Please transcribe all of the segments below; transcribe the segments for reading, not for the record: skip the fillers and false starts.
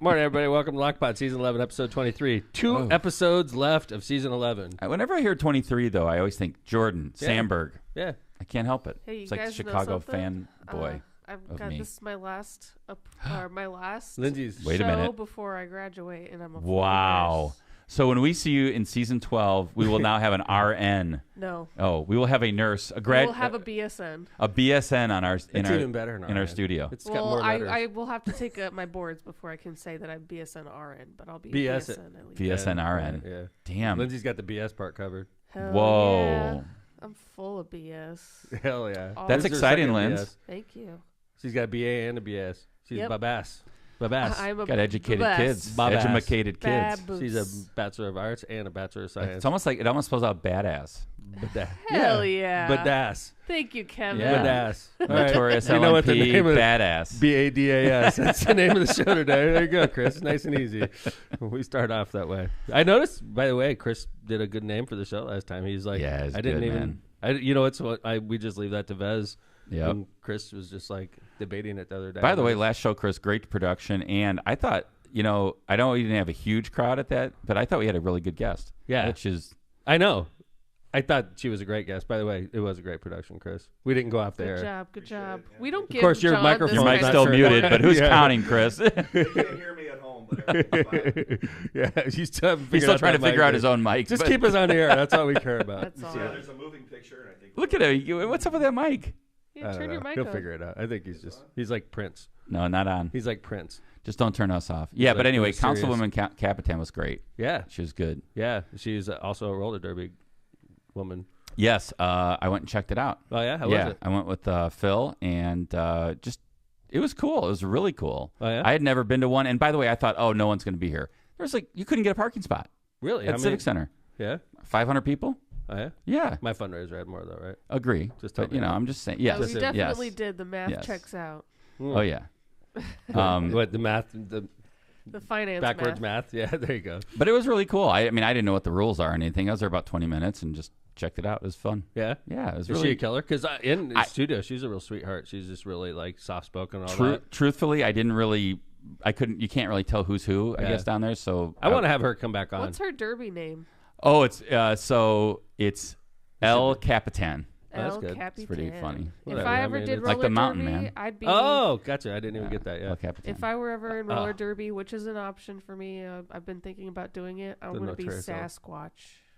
Morning, everybody. Welcome to Lockpot, Season 11, Episode 23. Two episodes left of Season 11. Whenever I hear 23, though, I always think Jordan, Sandberg. Yeah. I can't help it. Hey, it's like a Chicago fanboy I've of got me. this is my last Lindsay's. Wait a show minute. before I graduate, and I'm a Wow. So when we see you in Season 12, we will now have an RN. No. Oh, we will have a nurse, We'll have a BSN. a BSN on our It's even better in our studio. It's got Well, more letters. I will have to take my boards before I can say that I'm BSN RN, but I'll be BS BSN at least. BSN RN. Yeah. Damn. Lindsay's got the BS part covered. Hell Whoa. yeah. I'm full of BS. Hell yeah. All That's This is her exciting, second Linz. BS. Thanck you. She's got a BA and a BS. She's Yep. Babass. Babass. I'm a Got educated babass. kids. Babass. Educated kids. Baboose. She's a Bachelor of Arts and a Bachelor of Science. It's almost like it almost spells out badass. Hell yeah. Badass. Thank you, Kevin. Yeah. Badass. All right. Notorious You know what the LMP, name of badass. BADAS. That's the name of the show today. There you go, Chris. Nice and easy. We start off that way. I noticed, by the way, Chris did a good name for the show last time. He's like, Yeah, it's I didn't good, even. man. You know, it's what we just leave that to Vez. Yep. And Chris was just like debating it the other day. By the way, last show, Chris, great production. And I thought, I know we didn't have a huge crowd at that, but I thought we had a really good guest. Yeah. Which is, I know. I thought she was a great guest. By the way, it was a great production, Chris. We didn't go off the Good air. job. Good job. We don't give course, your John microphone- this your mic's kind still of- muted, but who's Yeah. counting, Chris? You can't hear me at home, but everything's fine. Yeah, he's still trying to figure out his own mic. Just but- keep us on the air. That's all we care about. That's all. Yeah, there's a moving picture, and I think. Look at it. What's up with that mic? Yeah, I don't turn your know. mic He'll on. figure it out. I think he's like Prince. No, not on. He's like Prince. Just don't turn us off. Yeah, like but anyway, really serious. Councilwoman Capitan was great. Yeah, She was good. yeah. She's also a roller derby woman. Yes, I went and checked it out. Oh yeah, how was it? I went with Phil, and it was cool. It was really cool. Oh yeah, I had never been to one, and by the way, I thought, oh, no one's going to be here. There's you couldn't get a parking spot really? at Civic Center. Yeah. 500 people. Oh yeah. Yeah, My fundraiser had more though, right? agree. Just But tell me. I'm just saying. Yeah, Yes, we Yes. definitely did. The math Yes. checks out. Oh yeah. What the math? The The finance backwards math? Yeah, there you go. But it was really cool. I mean, I didn't know what the rules are or anything. I was there about 20 minutes and just checked it out. It was fun. Yeah. Yeah, it was Is really she a killer? Because in the studio, she's a real sweetheart. She's just really like soft spoken and all that. Truthfully, I couldn't. You can't really tell who's who. I Yeah. guess down there. So I want to have her come back on. What's her derby name? Oh, it's it's El Capitan. Oh, that's El good. Capitan. It's pretty funny. If Whatever, I I ever mean, did it's roller like the mountain, derby, man. I'd be. Oh, gotcha. I didn't even get that. Yeah. El Capitan. If I were ever in roller derby, which is an option for me, I've been thinking about doing it. I'm The going to be Notorious L. Sasquatch.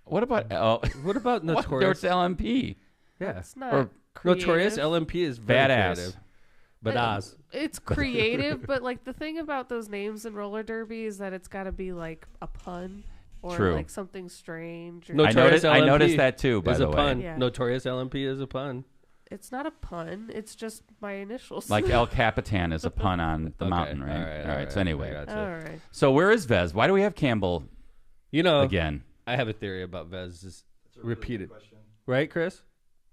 What about El? What about What? Notorious? There's LMP. Yeah. It's not Or creative. Notorious LMP is very Badass. creative. Badass. It's creative, but like the thing about those names in roller derby is that it's got to be like a pun or True. like something strange. Or Notorious I LMP noticed that too. By is the a way, pun. Yeah. Notorious LMP is a pun. It's not a pun. It's just my initials. like El Capitan is a pun on the Okay. mountain, right? All right. So anyway, I gotcha. All right. so where is Vez? Why do we have Campbell You know, again? I have a theory about Vez. Is That's a really repeated, good question. right, Chris?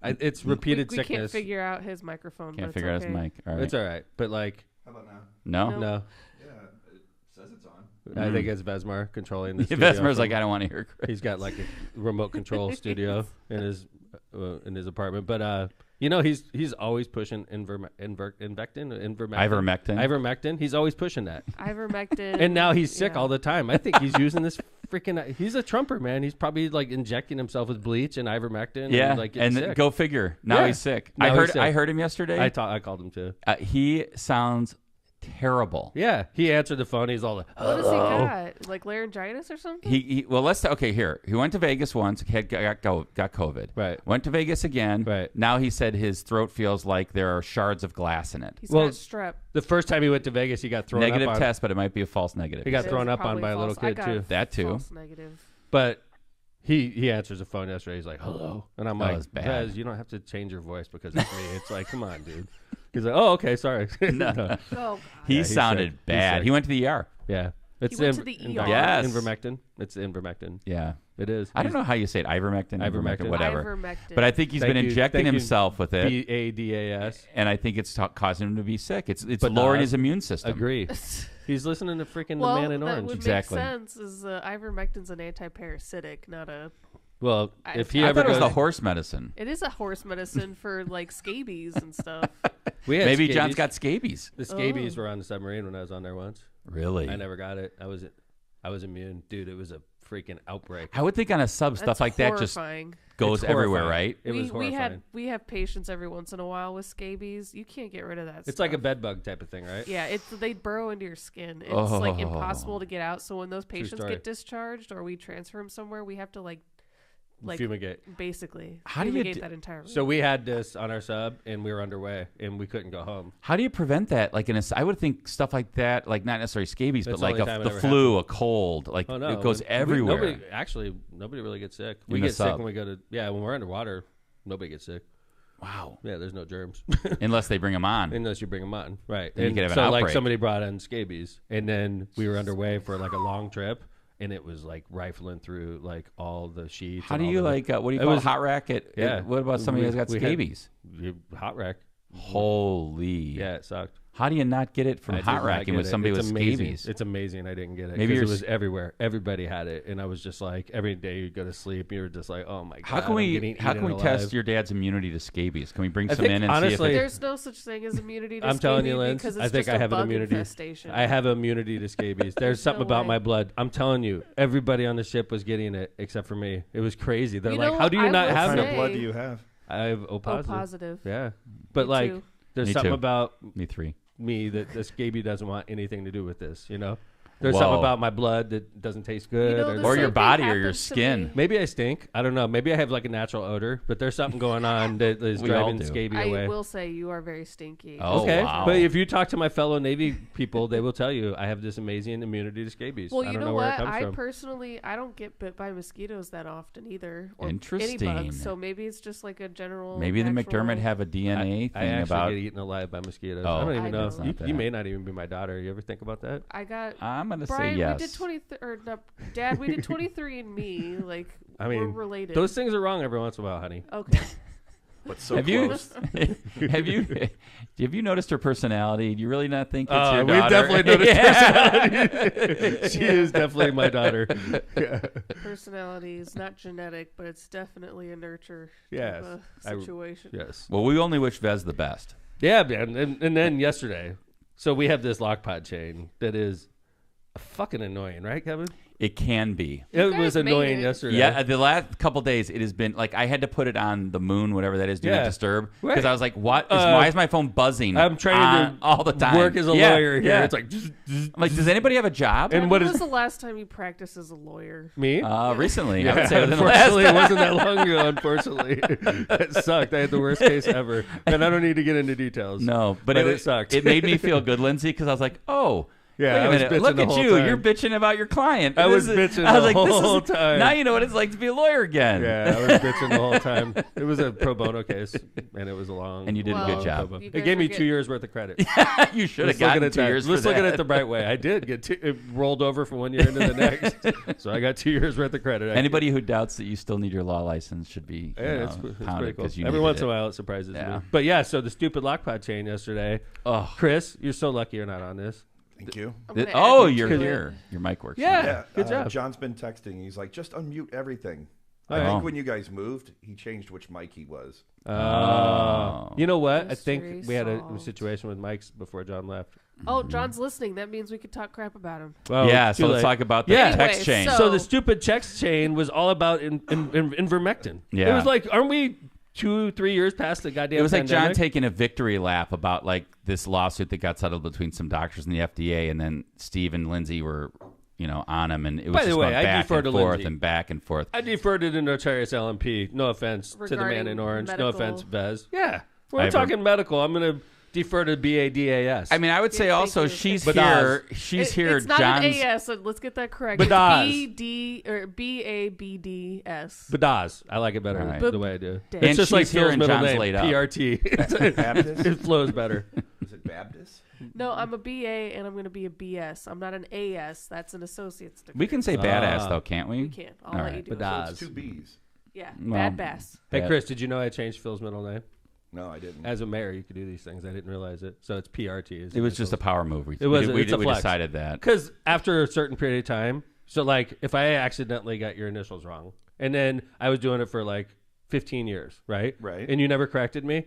It's repeated We sickness. can't figure out his microphone. Can't but figure out it's his okay. mic. All right. It's all right, but like, How about now? No. No. no, Yeah, it says it's on. I think it's Vezmar controlling the studio. Vezmar's from- like, I don't want to hear Chris. he's got like a remote control studio in his apartment, but you know, he's always pushing ivermectin. He's always pushing that, Ivermectin. and now he's sick yeah. all the time. I think he's using this freaking. He's a Trumper, man. He's probably like injecting himself with bleach and ivermectin. Yeah, and, like getting and sick. go figure. Now Yeah. he's sick. Now he's sick. I heard him yesterday. I called him too. He sounds terrible. Yeah, he answered the phone. He's all like, What has he got? Like laryngitis or something? He well, okay, here. He went to Vegas once, got COVID. Right. Went to Vegas again. Right. Now he said his throat feels like there are shards of glass in it. He's Well, got strep. the first time he went to Vegas, he got thrown Negative up on. test, but it might be a false negative. He got It's thrown up on probably by a little false. I kid got too. That too. False negative. But he answers the phone yesterday. He's like, "Hello," and I'm That like, was bad. "Vez, you don't have to change your voice because it's me." It's like, come on, dude. He's like, "Oh, okay, sorry." No. Oh, God. He Yeah, he's sounded sick. He's bad. sick. He went to the ER. Yeah, it's went to the ER? Yes. Invermectin. It's Invermectin. Yeah. It is. I don't know how you say it. Ivermectin, whatever. Ivermectin. But I think he's Thank been you- injecting thank you, himself with it, BADAS. and I think it's causing him to be sick. It's But lowering not- his immune system. Agree. He's listening to freaking well, The Man in that Orange. would Exactly. make sense. Is ivermectin's an anti-parasitic, not a. Well, I- if he I I ever thought it was goes, the horse medicine. It is a horse medicine for like scabies and stuff. we had Maybe scabies. John's got scabies. The scabies Oh. were on the submarine when I was on there once. Really? I never got it. I was immune, dude. It was a freaking outbreak. I would think on a sub stuff That's like that just horrifying. goes It's everywhere, horrifying. right? It was horrifying. We have patients every once in a while with scabies. You can't get rid of that. It's stuff. like a bed bug type of thing, right? Yeah, they burrow into your skin. It's like Oh. impossible to get out. So when those patients story. get discharged or we transfer them somewhere, we have to like Fumigate. basically How do you fumigate d- that entire room. So we had this on our sub, and we were underway, and we couldn't go home. How do you prevent that? Like I would think stuff like that, like not necessarily scabies, That's but like the only time it the ever flu, a cold, like Oh no, it goes We- everywhere. Nobody really gets sick. In We the get sick sub. when we go to when we're underwater. Nobody gets sick. Wow. Yeah, there's no germs Unless they bring them on. unless you bring them on, right? Then you And could have an so like outbreak. somebody brought in scabies, and then we were underway for like a long trip, and it was like rifling through like all the sheets. How and do all you the, like? What do you It call was- a hot racket? Yeah. What about somebody who's got We had- scabies? hot rack? Holy. Yeah, it sucked. How do you not get it from I did hot not racking get with it. somebody It's with amazing. scabies? It's amazing I didn't get it. Maybe Maybe it you're was everywhere. Everybody had it, and I was just like, every day you go to sleep, you were just like, oh my god. How can I'm we getting how can eaten we alive. test your dad's immunity to scabies? Can we bring I some think, in and honestly, see if it, There's no such thing as immunity to I'm telling you, scabies Linz, because I it's think just I a have an bug immunity. infestation. I have immunity to scabies. There's something no about way. my blood. I'm telling you, everybody on the ship was getting it except for me. It was crazy. They're You like, know, how do you I not will What have kind it? of blood say- do you have? I have O O positive. positive. Yeah, but Me like, too. there's Me something too. about me three? me that the scabie doesn't want anything to do with this. You know, there's Whoa. something about my blood that doesn't taste good. know, or the Or same your thing body or your happens to skin. me. maybe I stink. I don't know. Maybe I have like a natural odor, but there's something going on that is We all driving do. scabie I away. will say you are very stinky. Oh, Okay, wow. but if you talk to my fellow Navy people, they will tell you I have this amazing immunity to scabies. Well, I you don't know where what? it comes I from. personally, I don't get bit by mosquitoes that often either. Or Interesting. Any bugs, so maybe it's just like a general. Maybe the natural- McDermott have a DNA I thing actually about. get eaten alive by mosquitoes. Oh. I don't I even know. know. It's not You that. may not even be my daughter. You ever think about that? I got. I'm gonna Brian, say yes. we did 23, or no, Dad, we did 23 and me. Like, I we're mean, related. Those things are wrong every once in a while, honey. Okay. But so have close. you have you noticed her personality? Do you really not think it's your We've daughter? definitely noticed Yeah. personality. She is definitely my daughter. Yeah. Personality is not genetic, but it's definitely a nurture Yes. type I- of situation. Yes. Well, we only wish Vez the best. Yeah, man. And then yesterday, so we have this lock pod chain that is fucking annoying, right, Kevin? It can be. It guys was made annoying it. yesterday. Yeah, the last couple days it has been like I had to put it on the moon, whatever that is, do Yeah. not disturb, Right. because I was like, why is my phone buzzing? I'm trying to all the time. work as a Yeah, lawyer here. yeah. It's like, I'm like, does anybody have a job? And And what when is- was the last time you practiced as a lawyer? me? Recently, I Yeah, would say within the last. unfortunately, it wasn't that long ago. Unfortunately, that sucked. I had the worst case ever, and I don't need to get into details. No, but it sucked. It made me feel good, Lindsay, because I was like, oh. Yeah, wait I a was minute. bitching Look the at whole you. time. You're bitching about your client. I was This is- bitching I was the like, whole this is, time. Now you know what it's like to be a lawyer again. Yeah, I was bitching the whole time. It was a pro bono case, and it was a long. And you did a Well, good job. pro bono. you It guys gave are me good. 2 years worth of credit. You should have Let's look gotten at 2 that. years Let's for look at that. it the right way. I did get it rolled over from 1 year into the next, so I got 2 years worth of credit. Anybody who doubts that you still need your law license should be Yeah, it's pretty pounded cool. 'cause you Every needed once in it. a while, it surprises Yeah. me. But yeah, so the stupid lockpod chain yesterday. Oh, Chris, you're so lucky you're not on this. Thank you. I'm gonna oh, add you you're to it. here. Your mic works. Yeah. now. good job. John's been texting. He's like, just unmute everything. Oh. I think when you guys moved, he changed which mic he was. You know what? Mystery I think we had a solved. situation with Mike's before John left. Oh, John's listening. That means we could talk crap about him. Well, Yeah, too so let's late. talk about the Yeah. text Anyway, chain. So the stupid checks chain was all about ivermectin. It Yeah. was like, aren't we 2-3 years past the goddamn It was like John pandemic? taking a victory lap about like this lawsuit that got settled between some doctors and the FDA, and then Steve and Lindsay were, on him, and it was By the just way, going I back defer and to forth Lindsay. and back and forth. I deferred to the notorious LMP. No offense to the man Regarding in orange. medical- No offense, Vez. Yeah. We're I've talking medical. I'm going to defer to BADAS. I mean, I would say Yeah, thank also you. she's But here. She's here. It's not John's. an AS. So let's get that correct. Badaz. It's BD or BABDS. Badaz. I like it better All right. the way I do. And It's just like she's here Phil's and middle John's name, laid up. PRT. Baptist? It flows better. Is it Baptist? No, I'm a BA and I'm going to be a BS. I'm not an AS. That's an associate's degree. We can say badass though, can't we? We can. I'll All let right. you do it. Badaz. It's two B's. Yeah, Well, bad bass. Hey, Yeah. Chris, did you know I changed Phil's middle name? No, I didn't. As a mayor, you could do these things. I didn't realize it. So it's PRT. It was just a power move. We, It was- we, it's a we flex. decided that. Because after a certain period of time, so like if I accidentally got your initials wrong, and then I was doing it for like 15 years, right? Right. And you never corrected me.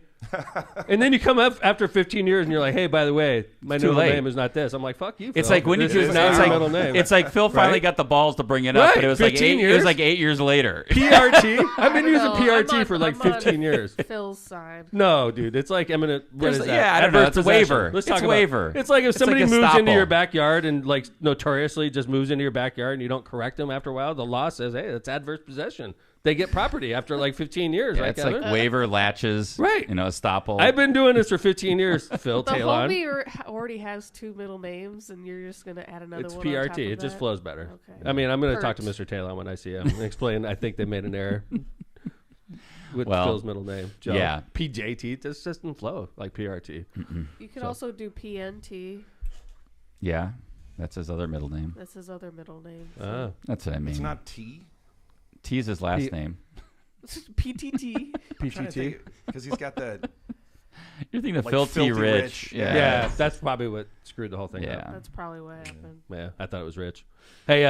And then you come up after 15 years and you're like, hey, by the way, my too middle late. name is not this. I'm like, fuck you, Phil. It's like when you This just is now not it's your like middle name. it's like Phil finally Right? got the balls to bring it up, Right, but it was like 15 it was years. like 8 years later. PRT? I've been using No, PRT I'm for on- like I'm on 15 years. Phil's side. No, dude, it's like eminent. What There's- is that? yeah, I don't know. Adverse It's a possession. waiver. Let's It's talk a about waiver. It's like if It's like somebody a moves into stopple. your backyard and like notoriously just moves into your backyard and you don't correct them after a while, the law says, hey, that's adverse possession. They get property after like 15 years, Yeah, right, it's Kevin? like waiver latches, Right. You know, estoppel. I've been doing this for 15 years, Phil The Talon. homie already has 2 middle names, and you're just gonna add another It's one. on top PRT. of It just that? flows better. Okay. I mean, I'm going to talk to Hurt. Mr. Talon when I see him and explain. I think they made an error with Well, Phil's middle name. Joe. yeah. PJT. This doesn't flow like PRT. You can also do PNT. Yeah, that's his other middle name. That's his other middle name. Oh. That's what I mean. It's not T. T is his last name. PTT. PTT. Because he's got the. You're thinking of Like Phil T. Filthy Rich. Rich. Yeah, that's probably what screwed the whole thing Yeah. up. That's probably what happened. Yeah, I thought it was Rich. Hey,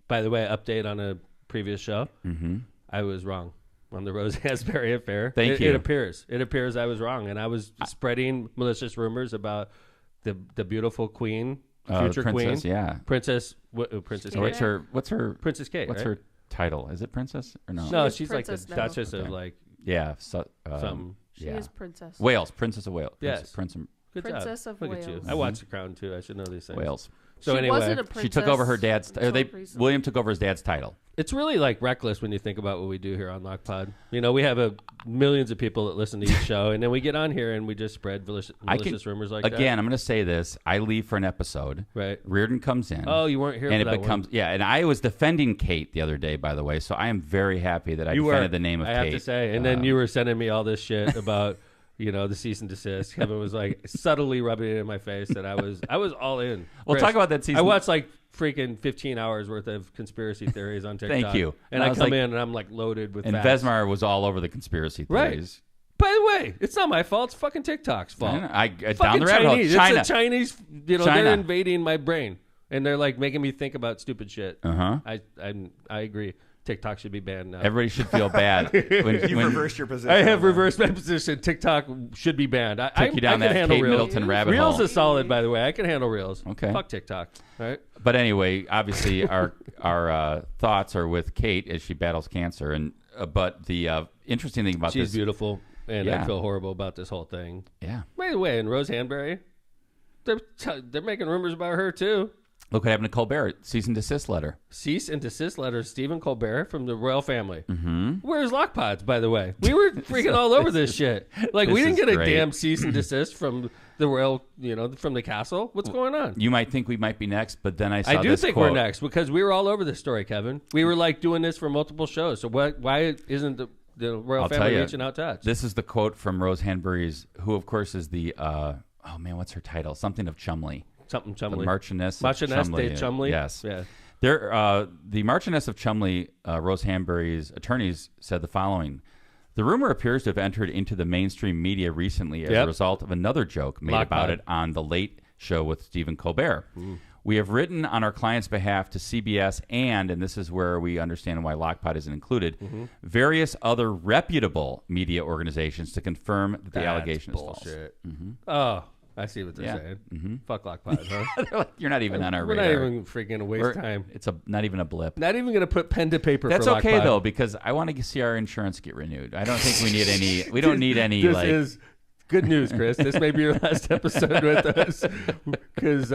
by the way, update on a previous show. Mm-hmm. I was wrong on the Rose Asbury affair. Thank you. It appears I was wrong, and I was spreading malicious rumors about the beautiful queen, future Princess, queen, yeah. Princess Kate. What's her Princess Kate. what's right? her title? Is it princess or no? No, is she's like the princess now. Duchess of Okay. like Yeah, so, something. She yeah. is princess. Wales, Princess of Wales. Yes. Prince of Good Princess job. of Look at you. Wales. I watched The Crown too. I should know these things. Wales. So she anyway, wasn't a princess She took over her dad's. until recently. William took over his dad's title. it's really like reckless when you think about what we do here on Lockpod. You know, we have millions of people that listen to each show, and then we get on here and we just spread malicious rumors like that. Again, I'm going to say this. I leave for an episode. Right. Reardon comes in. Oh, you weren't here and for it that becomes one. yeah. And I was defending Kate the other day, by the way. So I am very happy that I You defended were, the name of I Kate. have to say. And then you were sending me all this shit about, you know, the cease and desist. Kevin was like subtly rubbing it in my face that I was all in. We'll Chris, talk about that season. I watched like freaking 15 hours worth of conspiracy theories on TikTok. Thank you. And I I was come like- in and I'm like loaded with and facts. Vezmar was all over the conspiracy Right. theories. By the way, it's not my fault. It's fucking TikTok's fault. I down Fucking the rabbit hole. Chinese. China. It's a Chinese. You know, China. they're invading my brain and they're like making me think about stupid shit. Uh-huh. I agree. TikTok should be banned now. Everybody should feel bad. You reversed your position. I have on that. reversed my position. TikTok should be banned. I you down I that can handle Kate Reels. Middleton rabbit Reels hole. is solid, by the way. I can handle Reels. Okay. Fuck TikTok. All right. But anyway, obviously our thoughts are with Kate as she battles cancer. And but the interesting thing about She's this, beautiful, and Yeah. I feel horrible about this whole thing. yeah. By the way, and Rose Hanbury, they're making rumors about her too. Look what happened to Colbert. Cease and desist letter. Cease and desist letter, Stephen Colbert from the royal family. Mm-hmm. Where's Lockpods, by the way? We were freaking all over this shit. Like, we this didn't is get a great. damn cease and desist from the royal, you know, from the castle. What's going on? You might think we might be next, but then I saw I do this think quote. we're next because we were all over this story, Kevin. We were like doing this for multiple shows. So why isn't the royal I'll tell family you, reaching out to us? This is the quote from Rose Hanbury's, who of course is the oh man, what's her title? Something of Chumley. Something The Chumley. Marchioness of Marchioness Chumley. de Chumley. Yes. Yeah. The Marchioness of Chumley, Rose Hanbury's attorneys said the following. The rumor appears to have entered into the mainstream media recently as a Yep. result of another joke made Lockpod. about it on The Late Show with Stephen Colbert. We have written on our client's behalf to CBS and this is where we understand why Lockpod isn't included, various other reputable media organizations to confirm that the That's allegation is false. bullshit. Oh, I see what they're Yeah. saying. Fuck Lockpod, huh? They're like, you're not even on our We're radar. not even freaking gonna waste time. It's not even a blip. Not even gonna put pen to paper. That's for okay Lockpod. though, because I want to see our insurance get renewed. I don't think we need any. We don't need any This like. is good news, Chris. This may be your last episode with us because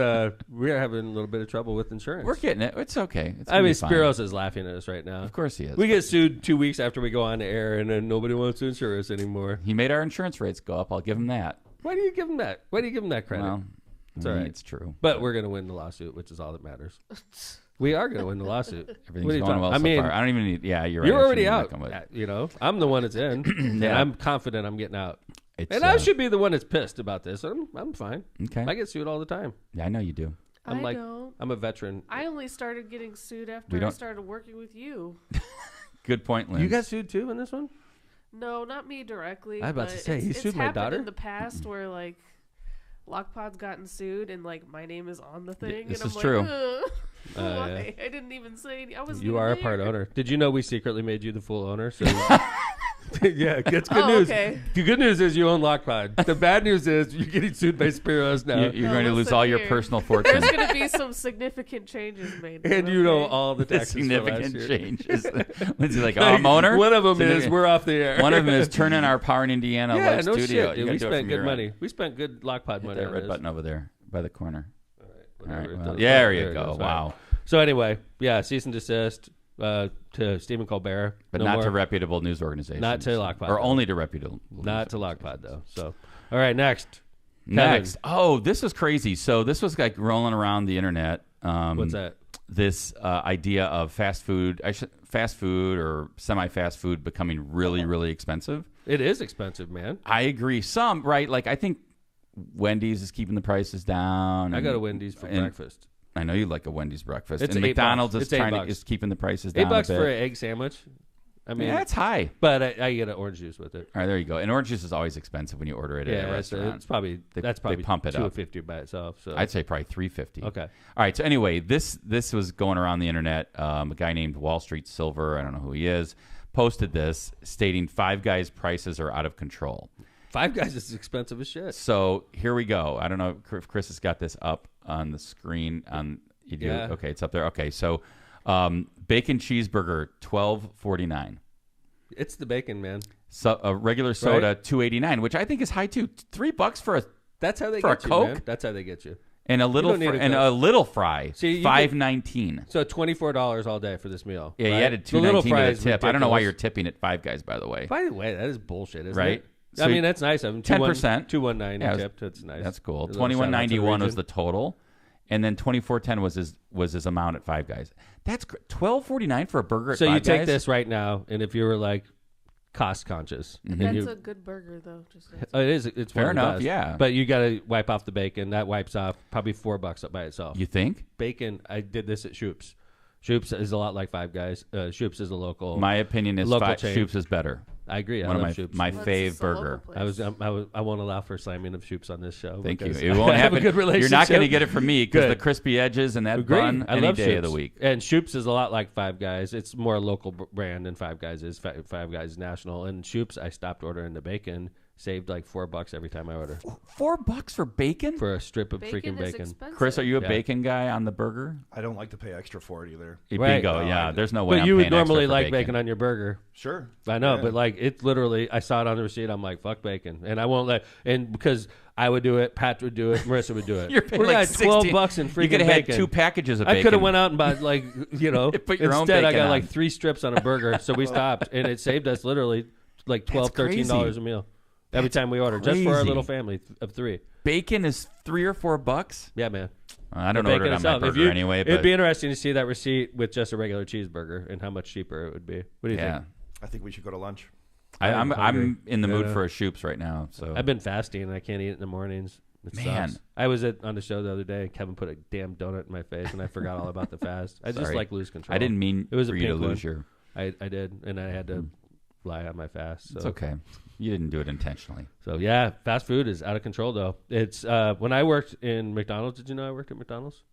we're having a little bit of trouble with insurance. We're getting it. It's okay. It's I gonna mean, be fine. Spiros is laughing at us right now. Of course he is. We get sued 2 weeks after we go on the air, and then nobody wants to insure us anymore. He made our insurance rates go up. I'll give him that. Why do you give him that? Why do you give him that credit? Well, It's I all mean, right. It's true. But we're going to win the lawsuit, which is all that matters. We are going to win the lawsuit. What are Everything's you going talking- well I so mean, far. I don't even need. Yeah, you're right. you're I already shouldn't out. even come with it. You know, I'm the one that's in, and Yeah. I'm confident I'm getting out. It's, And I should be the one that's pissed about this. I'm fine. Okay. I get sued all the time. Yeah, I know you do. I'm I like, don't. I'm a veteran. I only started getting sued We after I don't- started working with you. Good point, Lynn. You got sued too in this one? No, not me directly. I was about to but say, he it's sued my happened daughter? in the past where like Lockpod's gotten sued and like my name is on the thing. This and is I'm true. Like, Yeah. why? I didn't even say. I wasn't. You even are a there. part owner. Did you know we secretly made you the full owner? So Yeah, that's good Oh, news. okay. The good news is you own Lockpod. The bad news is you're getting sued by Spiros now. You're going to lose listen all your here. personal fortune. There's going to be some significant changes made. and you know all the taxes Significant for last year. changes. Lindsay's like, oh, I'm owner? One of them is Significant- we're off the air. One of them is turn in our Power in Indiana yeah, live no studio. shit, You dude. gotta We do it spent from good your money. end. We spent good Lockpod Hit money that on red this. button over there by the corner. All Whatever, right, it well, doesn't- yeah, there it you go. goes. Wow. So anyway, yeah, cease and desist to Stephen Colbert. But No not more. to reputable news organizations. Not to Lockpod, Or though. only to reputable Not to news Lockpod, though. So, all right, next. Next. Oh, this was crazy. So this was like rolling around the internet. What's that? This idea of fast food or semi-fast food becoming really, really expensive. It is expensive, man. I agree. Some, right? Like I think Wendy's is keeping the prices down. I go to Wendy's for breakfast. I know you like a Wendy's breakfast. It's and $8. McDonald's is It's $8. is keeping the prices down $8 a bit. for an egg sandwich. I mean, yeah, it's high. but I get an orange juice with it. All right, there you go. And orange juice is always expensive when you order it at a Yeah, restaurant. it's probably They pump it up. $2.50 by itself. So I'd say probably $3.50. okay. All right. So anyway, this was going around the internet. A guy named Wall Street Silver, I don't know who he is, posted this stating Five Guys prices are out of control. Five Guys is expensive as shit. So here we go. I don't know if Chris has got this up on the screen. You do? Yeah. Okay, it's up there. Okay, so bacon cheeseburger $12.49. It's the bacon, man. So a regular soda Right. $2.89, which I think is high too. $3 for That's how they For a get you, Coke? man. That's how they get you. and a little don't need a and Coke. a little fry See, you $5.19. So $24 all day for this meal. Yeah, right? you added The little $2.19 fry to is the tip. I don't know why ridiculous. you're tipping at Five Guys, by the way. By the way, that is bullshit, isn't Right? it? So I mean, that's nice of them. 10%. $2.19 Yeah, tipped. That's nice. That's cool. A little shout out to the $21.91 was region. the total, and then $24.10 was his amount at Five Guys. That's $12.49 for a burger at So Five you take Guys? this right now, and if you were like cost conscious, and That's you, a good burger, though. Just it is. It's Fair one of the enough, best. yeah. But you got to wipe off the bacon. That wipes off probably $4 up by itself. You think? Bacon. I did this at Shoop's. Shoop's is a lot like Five Guys. Shoop's is a local. My opinion is Local chain. Shoop's is better. I agree. One I of love Shoop's. my Well, it's fave just a local burger. place. I won't allow for slamming of Shoop's on this show. Thank you. because It won't I have happen. a good relationship. You're not going to get it from me because Good. the crispy edges and that Agree. bun I any love day Shoop's. of the week. And Shoop's is a lot like Five Guys. It's more a local brand than Five Guys is. Five Guys is national. And Shoop's, I stopped ordering the bacon. Saved like $4 every time I order $4 for bacon? for a strip of Bacon freaking is bacon. expensive. Chris, are you a Yeah. bacon guy on the burger? I don't like to pay extra for it either. Right. Bingo, yeah. There's no way But I'm you would paying extra normally for like bacon on your burger. Sure. I know, Yeah. but like it's literally, I saw it on the receipt. I'm like, fuck bacon, and I won't let. And because I would do it, Pat would do it, Marissa would do it. You're paying We like got $12 $16. in freaking You could have had bacon. 2 packages of bacon. I could have went out and bought like Put your own instead I bacon got on. like 3 strips on a burger, so we stopped, and it saved us literally like $12, That's $13 crazy. a meal every time we order, just for our crazy. little family of 3. Bacon is $3 or $4. Yeah, man. I don't The order bacon it on my itself. If burger you- anyway. It'd But be interesting to see that receipt with just a regular cheeseburger and how much cheaper it would be. What do you yeah, think? I think we should go to lunch. I'm hungry. in the mood Yeah. for a Shoop's right now. So I've been fasting and I can't eat it in the mornings. It Man. sucks. I was on the show the other day and Kevin put a damn donut in my face and I forgot all about the fast. I just Sorry. like lose control. I didn't mean It was a for you to pink lose one. your. I did, and I had to lie on my fast. So. It's okay. You didn't do it intentionally. So yeah, fast food is out of control though. It's when I worked in McDonald's. Did you know I worked at McDonald's?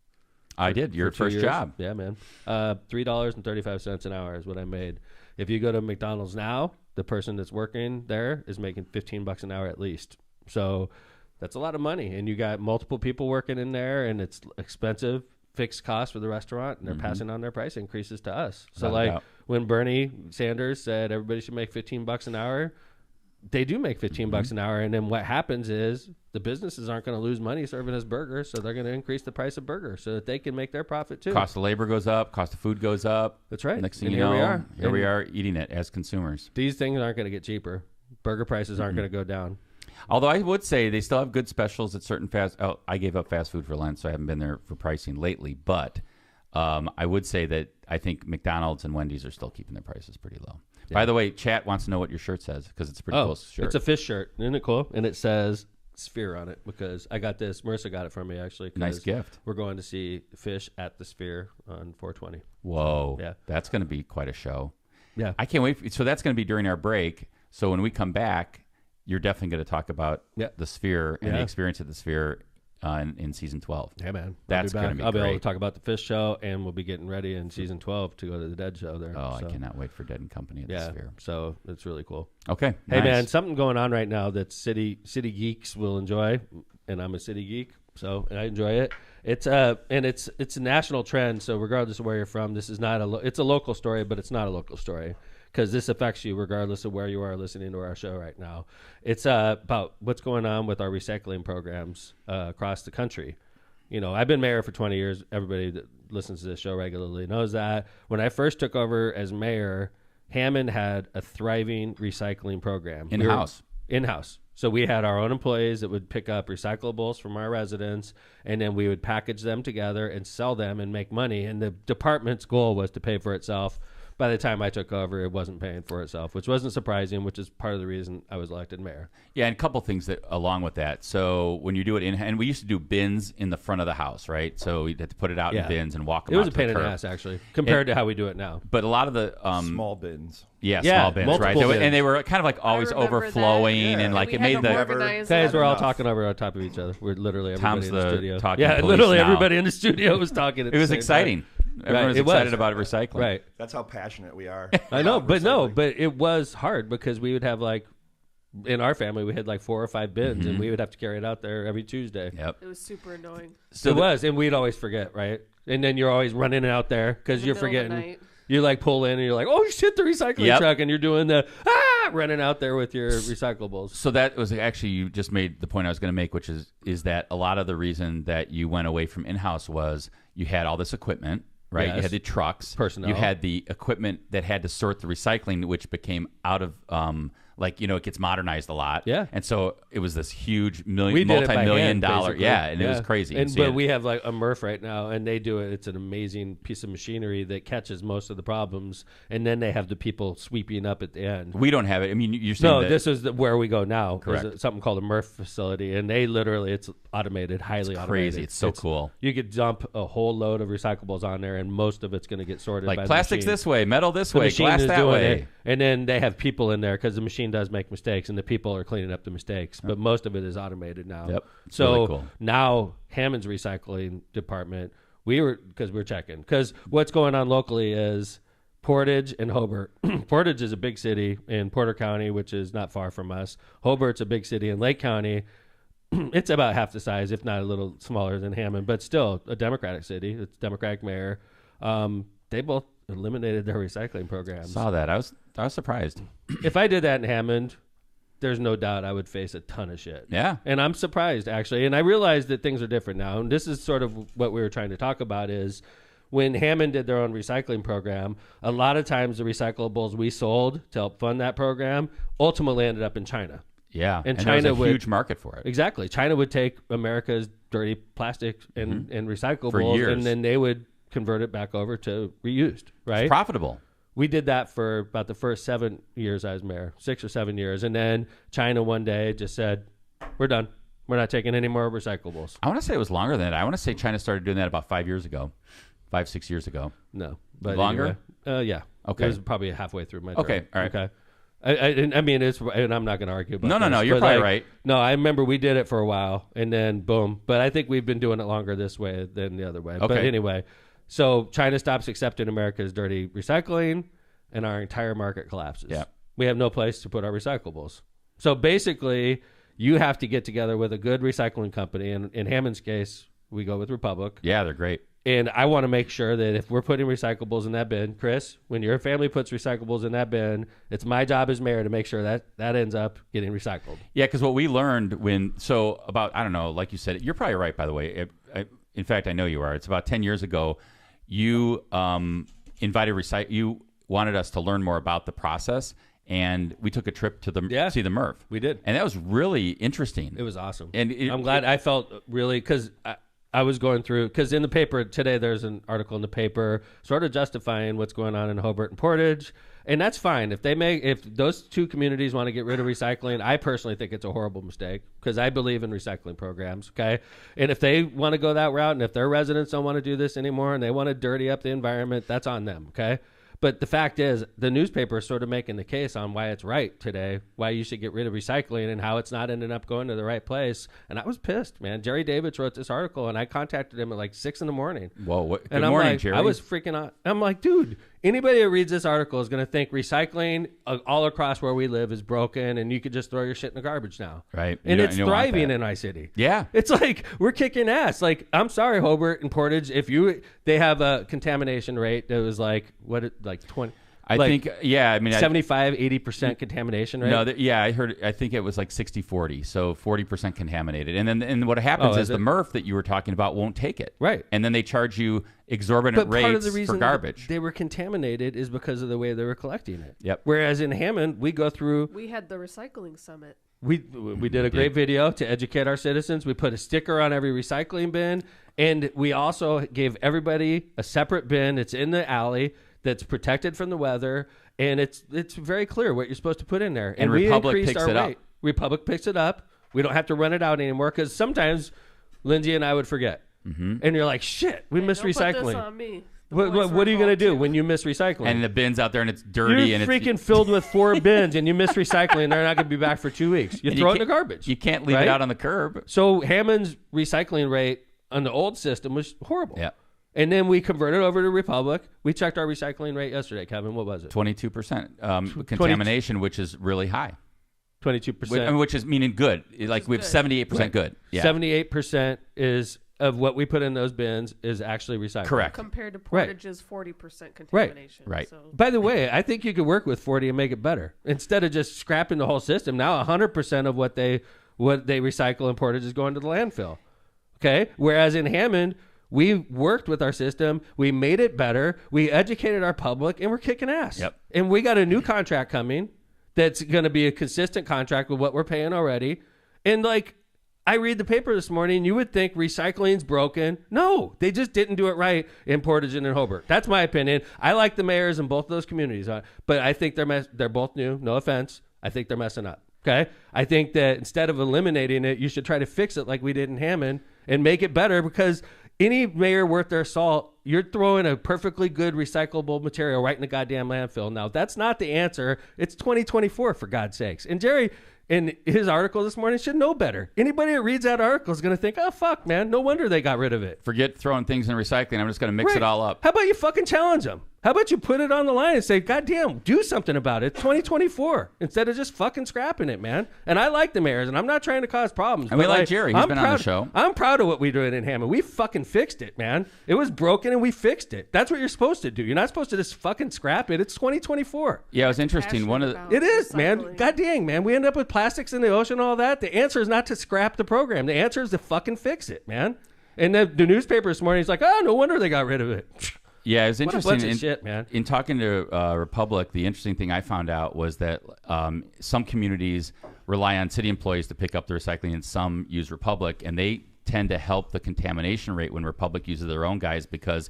I did. Your For 2 first years. job. Yeah, man. $3.35 an hour is what I made. If you go to McDonald's now, the person that's working there is making $15 an hour at least. So that's a lot of money, and you got multiple people working in there, and it's expensive fixed cost for the restaurant, and they're passing on their price increases to us. So Without a like doubt. when Bernie Sanders said everybody should make $15 an hour, they do make $15 an hour, and then what happens is the businesses aren't going to lose money serving us burgers, so they're going to increase the price of burgers so that they can make their profit too. Cost of labor goes up. Cost of food goes up. That's right. Next thing And you here know, we are. here we And are eating it as consumers. These things aren't going to get cheaper. Burger prices aren't going to go down. Although I would say they still have good specials at certain fast. Oh, I gave up fast food for Lent, so I haven't been there for pricing lately. But I would say that I think McDonald's and Wendy's are still keeping their prices pretty low. Yeah. By the way, chat wants to know what your shirt says because it's a pretty cool shirt. It's a fish shirt. Isn't it cool? And it says Sphere on it because I got this. Marissa got it from me actually. 'cause Nice gift. We're going to see Fish at the Sphere on 420. Whoa. Yeah. That's going to be quite a show. Yeah. I can't wait. So that's going to be during our break. So when we come back, you're definitely going to talk about Yeah. the Sphere and the Yeah. experience at the Sphere in season 12. Hey man, That's going to be I'll be able to great. talk about the Fish show, and we'll be getting ready in season 12 to go to the Dead show there. Oh, so, I cannot wait for Dead and Company at the yeah, Sphere. so it's really cool. Okay. Hey nice. man, something going on right now that city geeks will enjoy, and I'm a city geek, so I enjoy it. It's a national trend. So regardless of where you're from, this is not it's a local story, but it's not a local story because this affects you regardless of where you are listening to our show right now. It's about what's going on with our recycling programs across the country. You know, I've been mayor for 20 years. Everybody that listens to this show regularly knows that. When I first took over as mayor, Hammond had a thriving recycling program. In-house. In-house. So we had our own employees that would pick up recyclables from our residents, and then we would package them together and sell them and make money. And the department's goal was to pay for itself. By the time I took over, it wasn't paying for itself, which wasn't surprising, which is part of the reason I was elected mayor. Yeah, and a couple things that along with that. So when you do it and we used to do bins in the front of the house, right? So we'd have to put it out in bins and walk them It was out a pain to in the the curb. ass, actually, compared to how we do it now. But a lot of the Small bins. yeah, Yeah, small bins, multiple right? bins. And they were kind of like always remember overflowing that. and like We it had made to the organize Guys, we're all enough. talking over on top of each other. We're literally everybody Tom's in the the studio. talking Yeah, police literally now. everybody in the studio was talking. At it was the same exciting. time. Everyone was It was. excited about recycling. Right. That's how passionate we are. I know, about but recycling. but it was hard because we would have like, in our family, we had like 4 or 5 bins, and we would have to carry it out there every Tuesday. Yep. It was super annoying. So It was, and we'd always forget, right? And then you're always running out there because In the you're middle of the forgetting. night. You like pull in and you're like, oh shit, the recycling Yep. truck, and you're doing the running out there with your recyclables. So that was actually, you just made the point I was going to make, which is that a lot of the reason that you went away from in-house was you had all this equipment, right? You Yes. had the trucks, Personnel. You had the equipment that had to sort the recycling, which became out of like, you know, it gets modernized a lot. Yeah. And so it was this huge We did it by multi-million hand, dollar, basically. yeah, and it was crazy. And So you but had- we have like a MRF right now, and they do it. It's an amazing piece of machinery that catches most of the problems, and then they have the people sweeping up at the end. we don't have it. I mean, you're saying No, that, this is where we go now. Correct. There's something called a MRF facility, and they literally, it's automated, highly automated. crazy. It's so cool. You could dump a whole load of recyclables on there, and most of it's going to get sorted Like by plastics the machine. this way, metal this The way, machine glass is that doing way. it, and then they have people in there because the machine does make mistakes, and the people are cleaning up the mistakes. But most of it is automated now. Yep. It's So really cool. now Hammond's recycling department, we're checking because what's going on locally is Portage and Hobart. Portage is a big city in Porter County, which is not far from us. Hobart's a big city in Lake County. It's about half the size, if not a little smaller than Hammond, but still a Democratic city. It's Democratic mayor. They both eliminated their recycling programs. Saw that. I was surprised. If I did that in Hammond, there's no doubt I would face a ton of shit. Yeah. And I'm surprised, actually. And I realize that things are different now. And this is sort of what we were trying to talk about is when Hammond did their own recycling program, a lot of times the recyclables we sold to help fund that program ultimately ended up in China. Yeah. And there China was a would- huge market for it. Exactly. China would take America's dirty plastic and recyclables, For years. and then they would convert it back over to reused, right? It's profitable. We did that for about the first 7 years I was mayor, 6 or 7 years. And then China one day just said, we're done. We're not taking any more recyclables. I want to say it was longer than that. I want to say China started doing that about 5 years ago, 5-6 years ago. No. But Longer? Anyway, yeah. Okay. It was probably halfway through my term. Okay, all right. Okay. I mean, it's, and I'm not going to argue about No, this, you're but, probably right. No, I remember we did it for a while, and then boom. But I think we've been doing it longer this way than the other way. But Okay. anyway, so China stops accepting America's dirty recycling, and our entire market collapses. Yeah. We have no place to put our recyclables. So basically, you have to get together with a good recycling company. And in Hammond's case, we go with Republic. Yeah, they're great. And I want to make sure that if we're putting recyclables in that bin, Chris, when your family puts recyclables in that bin, it's my job as mayor to make sure that that ends up getting recycled. Yeah, because what we learned about, I don't know, like you said, you're probably right, by the way. In fact, I know you are. It's about 10 years ago, you you wanted us to learn more about the process, and we took a trip to see the MRF. We did. And that was really interesting. It was awesome. And I'm glad I felt really, because I was going through, because in the paper today, there's an article in the paper sort of justifying what's going on in Hobart and Portage. And that's fine. If those two communities want to get rid of recycling, I personally think it's a horrible mistake because I believe in recycling programs. Okay. And if they want to go that route, and if their residents don't want to do this anymore and they want to dirty up the environment, that's on them. Okay. But the fact is, the newspaper is sort of making the case on why it's right today, why you should get rid of recycling and how it's not ending up going to the right place. And I was pissed, man. Jerry Davids wrote this article, and I contacted him at like 6 a.m. Whoa, good and I'm morning, like, Jerry. I was freaking out. I'm like, dude, anybody that reads this article is going to think recycling all across where we live is broken, and you could just throw your shit in the garbage now. Right. And it's thriving in iCity. Yeah. It's like we're kicking ass. Like, I'm sorry, Hobart and Portage, they have a contamination rate that was like 20. I think 75, 80% contamination rate. No, I think it was like 60-40, so 40% contaminated. And what happens is the MRF that you were talking about won't take it. Right. And then they charge you exorbitant part of rates the reason for garbage. they were contaminated is because of the way they were collecting it. Yep. Whereas in Hammond, we go through. We had the recycling summit. We did a great video to educate our citizens. We put a sticker on every recycling bin, and we also gave everybody a separate bin. It's in the alley that's protected from the weather, and it's very clear what you're supposed to put in there. And we Republic increased picks our it up. rate. Republic picks it up. We don't have to run it out anymore because sometimes Lindsay and I would forget, and you're like, shit, we missed Don't recycling. Put this on me. What are you going to do when you miss recycling? And the bin's out there and it's dirty. You're and freaking filled with 4 bins and you miss recycling. They're not going to be back for 2 weeks. You throw it in the garbage. You can't leave it out on the curb. So Hammond's recycling rate on the old system was horrible. Yeah. And then we converted over to Republic. We checked our recycling rate yesterday, Kevin. What was it? 22% contamination, which is really high. 22%. Which is meaning good. Like we have 78% good. Yeah. 78% is of what we put in those bins is actually recycled. Correct. Compared to Portage's 40% Right. contamination. Right. So. By the way, I think you could work with 40 and make it better. Instead of just scrapping the whole system, now 100% of what they recycle in Portage is going to the landfill. Okay? Whereas in Hammond, we worked with our system, we made it better, we educated our public, and we're kicking ass. Yep. And we got a new contract coming that's going to be a consistent contract with what we're paying already. And like, I read the paper this morning, you would think recycling's broken. No, they just didn't do it right in Portage and in Hobart. That's my opinion. I like the mayors in both of those communities, but I think they're both new. No offense. I think they're messing up. Okay? I think that instead of eliminating it, you should try to fix it like we did in Hammond and make it better, because any mayor worth their salt, you're throwing a perfectly good recyclable material right in the goddamn landfill. Now, that's not the answer. It's 2024, for God's sakes. And Jerry, in his article this morning, should know better. Anybody that reads that article is going to think, oh, fuck, man, no wonder they got rid of it. Forget throwing things in recycling. I'm just going to mix it all up. How about you fucking challenge them? How about you put it on the line and say, God damn, do something about it. It's 2024 instead of just fucking scrapping it, man. And I like the mayors, and I'm not trying to cause problems. And we like Jerry. He's been on the show. I'm proud of what we did in Hammond. We fucking fixed it, man. It was broken, and we fixed it. That's what you're supposed to do. You're not supposed to just fucking scrap it. It's 2024. Yeah, it was interesting. It is, man. God dang, man. We end up with plastics in the ocean and all that. The answer is not to scrap the program. The answer is to fucking fix it, man. And the newspaper this morning is like, oh, no wonder they got rid of it. Yeah, it was interesting. Shit, man. In talking to Republic, the interesting thing I found out was that some communities rely on city employees to pick up the recycling, and some use Republic, and they tend to help the contamination rate when Republic uses their own guys, because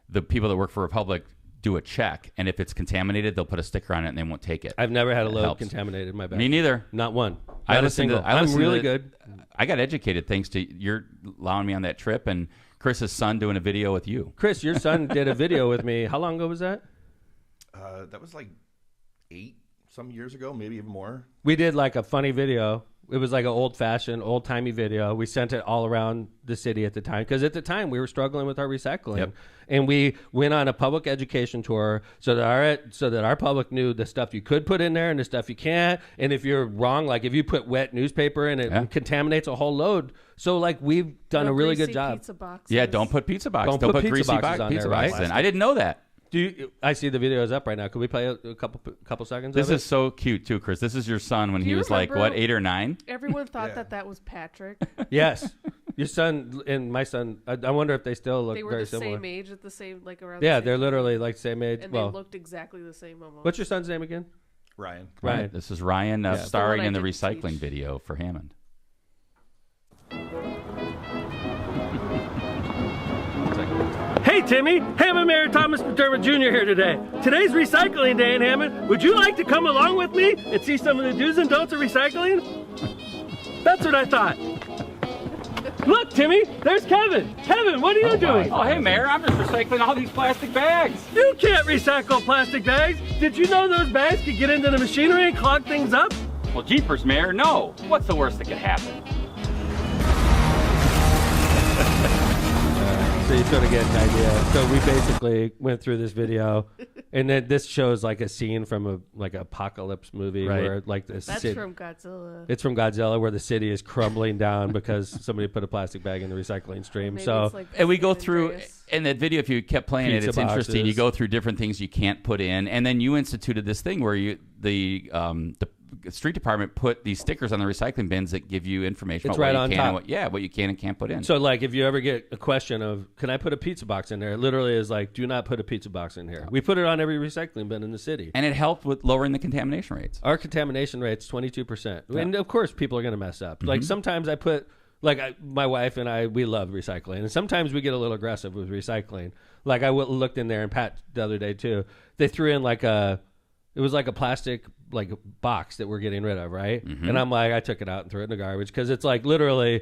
the people that work for Republic do a check, and if it's contaminated, they'll put a sticker on it and they won't take it. I've never had a load contaminated in my bag. Me neither. Not one. I Not a listened single. to. I I'm listened really to good. I got educated thanks to your allowing me on that trip, and Chris's son doing a video with you. Chris, your son did a video with me. How long ago was that? That was like 8 some years ago, maybe even more. We did like a funny video. It was like an old-fashioned, old-timey video. We sent it all around the city at the time, because at the time we were struggling with our recycling. Yep. And we went on a public education tour so that our public knew the stuff you could put in there and the stuff you can't. And if you're wrong, like if you put wet newspaper in, it contaminates a whole load. So like we've done a really good job. Pizza boxes. Yeah, don't put pizza boxes. Don't put greasy pizza boxes on there, right? in. I didn't know that. I see the video is up right now. Could we play a couple seconds? This of it? is so cute too, Chris. This is your son when Do he you was like, remember- what, 8 or 9? Everyone thought Yeah. that was Patrick. Yes. Your son and my son. I wonder if they still look They were very the similar. same age, at the same, like around. Yeah, the they're same literally age. like same age. And well, they looked exactly the same almost. what's your son's name again? Ryan. Ryan. This is Ryan Yeah. starring The one in the I didn't recycling teach. video for Hammond. Hey, Timmy. Hammond Mayor Thomas McDermott Jr. here today. Today's recycling day in Hammond. Would you like to come along with me and see some of the do's and don'ts of recycling? That's what I thought. Look, Timmy, there's Kevin. Kevin, what are you doing? Oh, hey, Mayor, I'm just recycling all these plastic bags. You can't recycle plastic bags. Did you know those bags could get into the machinery and clog things up? Well, jeepers, Mayor, no. What's the worst that could happen? So you sort of get an idea. So we basically went through this video, and then this shows like a scene from a apocalypse movie Right. where like this. That's from Godzilla. It's from Godzilla, where the city is crumbling down because somebody put a plastic bag in the recycling stream. Maybe So it's like And we go San through Andreas. in that video. If you kept playing it, Pizza it's interesting. boxes. You go through different things you can't put in, and then you instituted this thing where the street department put these stickers on the recycling bins that give you information It's about right what on you can top. what you can and can't put in. So, like, if you ever get a question of, can I put a pizza box in there? It literally is like, do not put a pizza box in here. We put it on every recycling bin in the city. And it helped with lowering the contamination rates. Our contamination rate's 22%. And, of course, people are going to mess up. Like, sometimes I put, my wife and I, we love recycling. And sometimes we get a little aggressive with recycling. Like, I looked in there, and Pat the other day, too. They threw in, it was like a plastic box that we're getting rid of, right? And I'm like, I took it out and threw it in the garbage because it's like literally,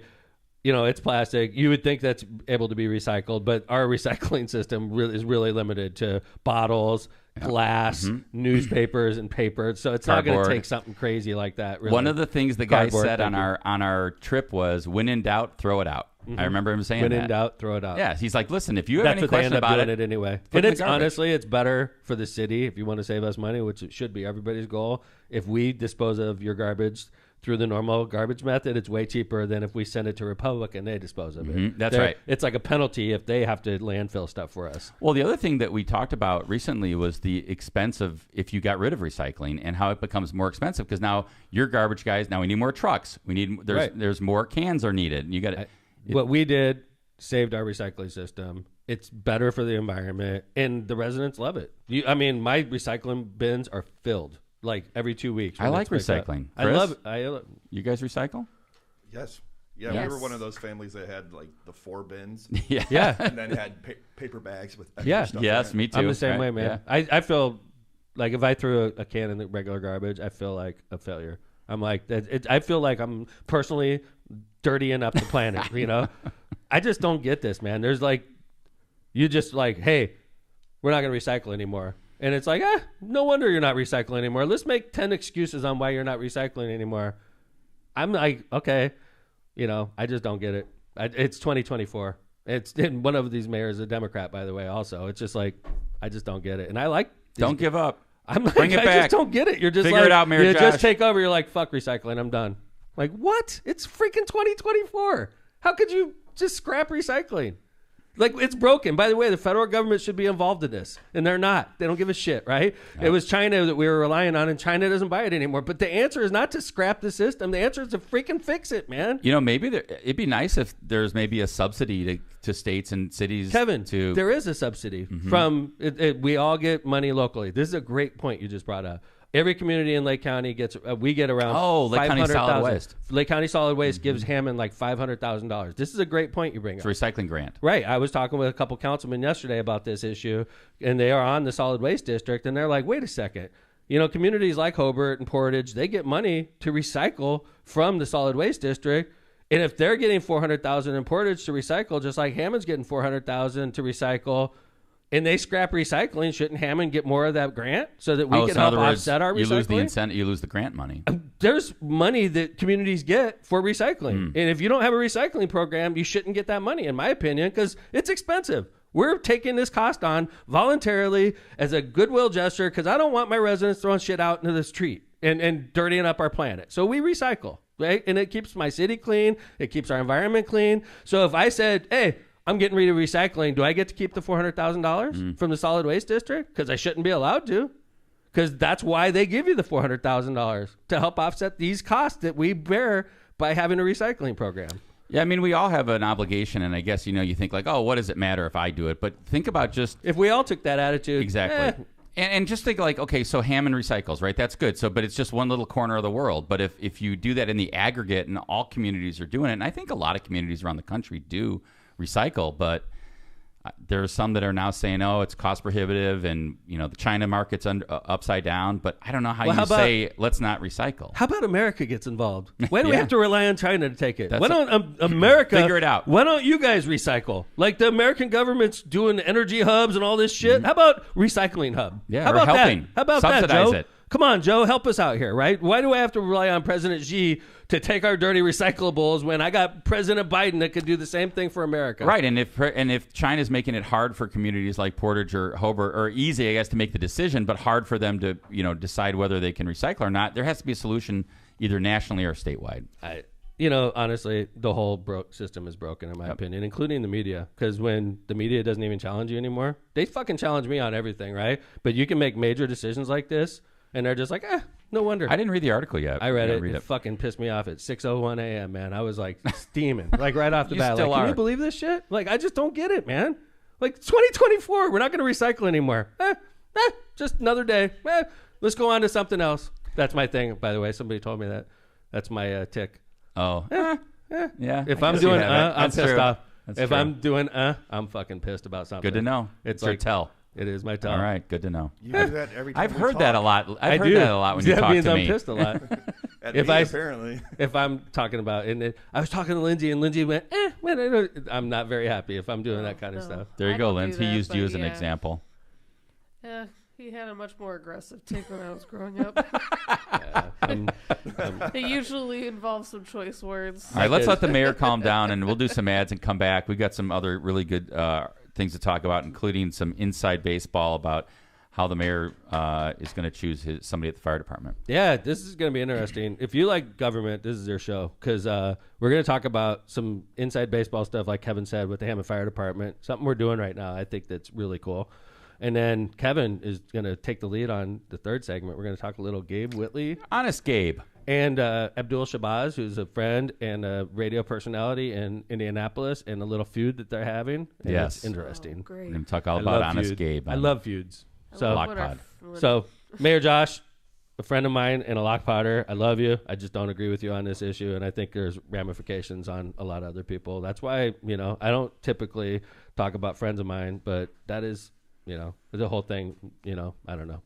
it's plastic. You would think that's able to be recycled, but our recycling system is really limited to bottles, glass, newspapers, and paper. So it's not going to Cardboard. take something crazy like that. Really. One of the things the guy Cardboard, said on thank our trip was, when in doubt, throw it out. I remember him saying when that. in doubt, throw it out. Yeah, he's like, listen, if you have That's any what they question end up about doing it, it anyway. put And it in it's the garbage. honestly, it's better for the city if you want to save us money, which it should be everybody's goal. If we dispose of your garbage through the normal garbage method, it's way cheaper than if we send it to Republic and they dispose of it. That's right. It's like a penalty if they have to landfill stuff for us. Well, the other thing that we talked about recently was the expense of if you got rid of recycling and how it becomes more expensive because now your garbage guys, now we need more trucks. There's more cans are needed. And you got What we did saved our recycling system. It's better for the environment, and the residents love it. My recycling bins are filled like every 2 weeks. I when like it's picked up. recycling. I Chris? love it. You guys recycle? Yes. Yeah, Yes. we were one of those families that had like the 4 bins Yeah. Yeah. and then had paper bags with extra Yeah. stuff Yes, in it. me too. I'm the same right? way, man. Yeah. I feel like if I threw a can in the regular garbage, I feel like a failure. I'm like, I feel like I'm personally dirtying up the planet, I just don't get this, man. There's you just hey, we're not going to recycle anymore. And it's like, no wonder you're not recycling anymore. Let's make 10 excuses on why you're not recycling anymore. I'm like, okay, I just don't get it. It's 2024. And one of these mayors is a Democrat, by the way, also. It's just I just don't get it. And I like these Don't give up. I'm like, Bring it I back. just don't get it. You're just Figure it out, Mayor you Josh. just take over. You're like, fuck recycling. I'm done. Like, what? It's freaking 2024. How could you just scrap recycling? It's broken. By the way, the federal government should be involved in this, and they're not. They don't give a shit, right? It was China that we were relying on, and China doesn't buy it anymore. But the answer is not to scrap the system. The answer is to freaking fix it, man. Maybe it'd be nice if there's maybe a subsidy to states and cities. Kevin, to there is a subsidy from we all get money locally. This is a great point you just brought up. Every community in Lake County gets we get around Lake County Solid Waste. Lake County Solid Waste gives Hammond $500,000. This is a great point you bring up. It's a recycling grant. Right. I was talking with a couple councilmen yesterday about this issue, and they are on the solid waste district, and they're like, wait a second. Communities like Hobart and Portage, they get money to recycle from the solid waste district. And if they're getting $400,000 in Portage to recycle, just like Hammond's getting $400,000 to recycle, and they scrap recycling, shouldn't Hammond get more of that grant so that we can So in help other words, offset our recycling? you lose the incentive, you lose the grant money. There's money that communities get for recycling. And if you don't have a recycling program, you shouldn't get that money, in my opinion, because it's expensive. We're taking this cost on voluntarily as a goodwill gesture because I don't want my residents throwing shit out into the street and dirtying up our planet. So we recycle, right? And it keeps my city clean. It keeps our environment clean. So if I said, hey, I'm getting rid of recycling, do I get to keep the $400,000 from the solid waste district? Because I shouldn't be allowed to. Because that's why they give you the $400,000 to help offset these costs that we bear by having a recycling program. Yeah, we all have an obligation, and I guess, you think oh, what does it matter if I do it? But think about just... If we all took that attitude... Exactly. And just think okay, so Hammond recycles, right? That's good. But it's just one little corner of the world. But if you do that in the aggregate and all communities are doing it, and I think a lot of communities around the country do recycle, but There are some that are now saying, "Oh, it's cost prohibitive," and the China market's upside down. But I don't know how say let's not recycle. How about America gets involved? Why do we have to rely on China to take it? That's why don't America figure it out? Why don't you guys recycle? Like the American government's doing energy hubs and all this shit. How about recycling hub? Yeah, how or about helping. that? How about Subsidize that, Joe? it. Come on, Joe, help us out here, right? Why do I have to rely on President Xi to take our dirty recyclables when I got President Biden that could do the same thing for America? Right, and if China's making it hard for communities like Portage or Hobart, or easy, I guess, to make the decision, but hard for them to decide whether they can recycle or not, there has to be a solution either nationally or statewide. Honestly, the whole system is broken, in my opinion, including the media. Because when the media doesn't even challenge you anymore, they fucking challenge me on everything, right? But you can make major decisions like this, and they're just like, no wonder. I didn't read the article yet. I read it. It fucking pissed me off at 6:01 a.m., man. I was like steaming, like right off the bat. Still like, are. Can you believe this shit? Like, I just don't get it, man. Like, 2024, we're not going to recycle anymore. Just another day. Let's go on to something else. That's my thing, by the way. Somebody told me that. That's my tick. Oh. Yeah. If I'm doing I'm pissed off. If true. I'm doing I'm fucking pissed about something. Good to know. It's your like tell. It is my tell. All right, good to know. You do that every time I've we heard talk. that a lot. I've heard do. that a lot when you That talk means to I'm me. pissed a lot. Apparently. If I'm talking about it, I was talking to Lindsay, and Lindsay went, man, I'm not very happy if I'm doing that kind of stuff. There you I go, don't do Linz. He that, used you but as an example. Yeah, he had a much more aggressive take when I was growing up. It usually involves some choice words. All right, let's let the mayor calm down, and we'll do some ads and come back. We got some other really good things to talk about, including some inside baseball about how the mayor is going to choose somebody at the fire department. Yeah, this is going to be interesting. If you like government, this is your show, because we're going to talk about some inside baseball stuff, like Kevin said, with the Hammond Fire Department, something we're doing right now. I think that's really cool. And then Kevin is going to take the lead on the third segment. We're going to talk a little Gabe Whitley. Honest Gabe. And Abdul Shabazz, who's a friend and a radio personality in Indianapolis, and a little feud that they're having. And Yes. It's interesting. Oh, great. We're going to talk all I about love Honest feuds. Gabe. I love feuds. So, Lock Pod. so Mayor Josh, a friend of mine and a lock potter, I love you. I just don't agree with you on this issue, and I think there's ramifications on a lot of other people. That's why, I don't typically talk about friends of mine, but that is, the whole thing, I don't know.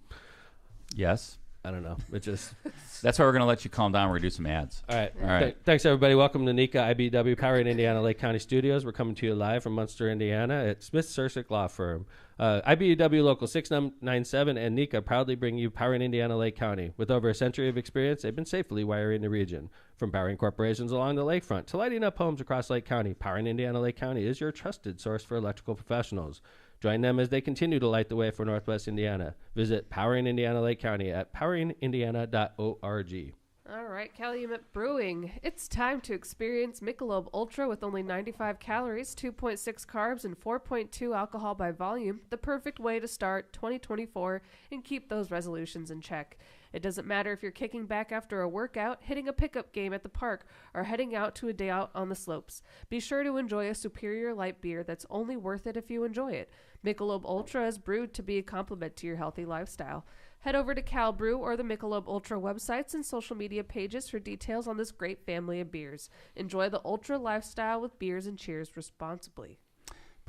Yes. I don't know. It just... That's why we're going to let you calm down. We're going to do some ads. All right. All right. Thanks, everybody. Welcome to Nika IBW Power in Indiana Lake County Studios. We're coming to you live from Munster, Indiana at Smith Sursick Law Firm. IBW Local 697 and Nika proudly bring you Power in Indiana Lake County. With over a century of experience, they've been safely wiring the region. From powering corporations along the lakefront to lighting up homes across Lake County, Power in Indiana Lake County is your trusted source for electrical professionals. Join them as they continue to light the way for Northwest Indiana. Visit Powering Indiana Lake County at poweringindiana.org. All right, Calumet Brewing. It's time to experience Michelob Ultra with only 95 calories, 2.6 carbs, and 4.2 alcohol by volume. The perfect way to start 2024 and keep those resolutions in check. It doesn't matter if you're kicking back after a workout, hitting a pickup game at the park, or heading out to a day out on the slopes. Be sure to enjoy a superior light beer that's only worth it if you enjoy it. Michelob Ultra is brewed to be a complement to your healthy lifestyle. Head over to Cal Brew or the Michelob Ultra websites and social media pages for details on this great family of beers. Enjoy the Ultra lifestyle with beers and cheers responsibly.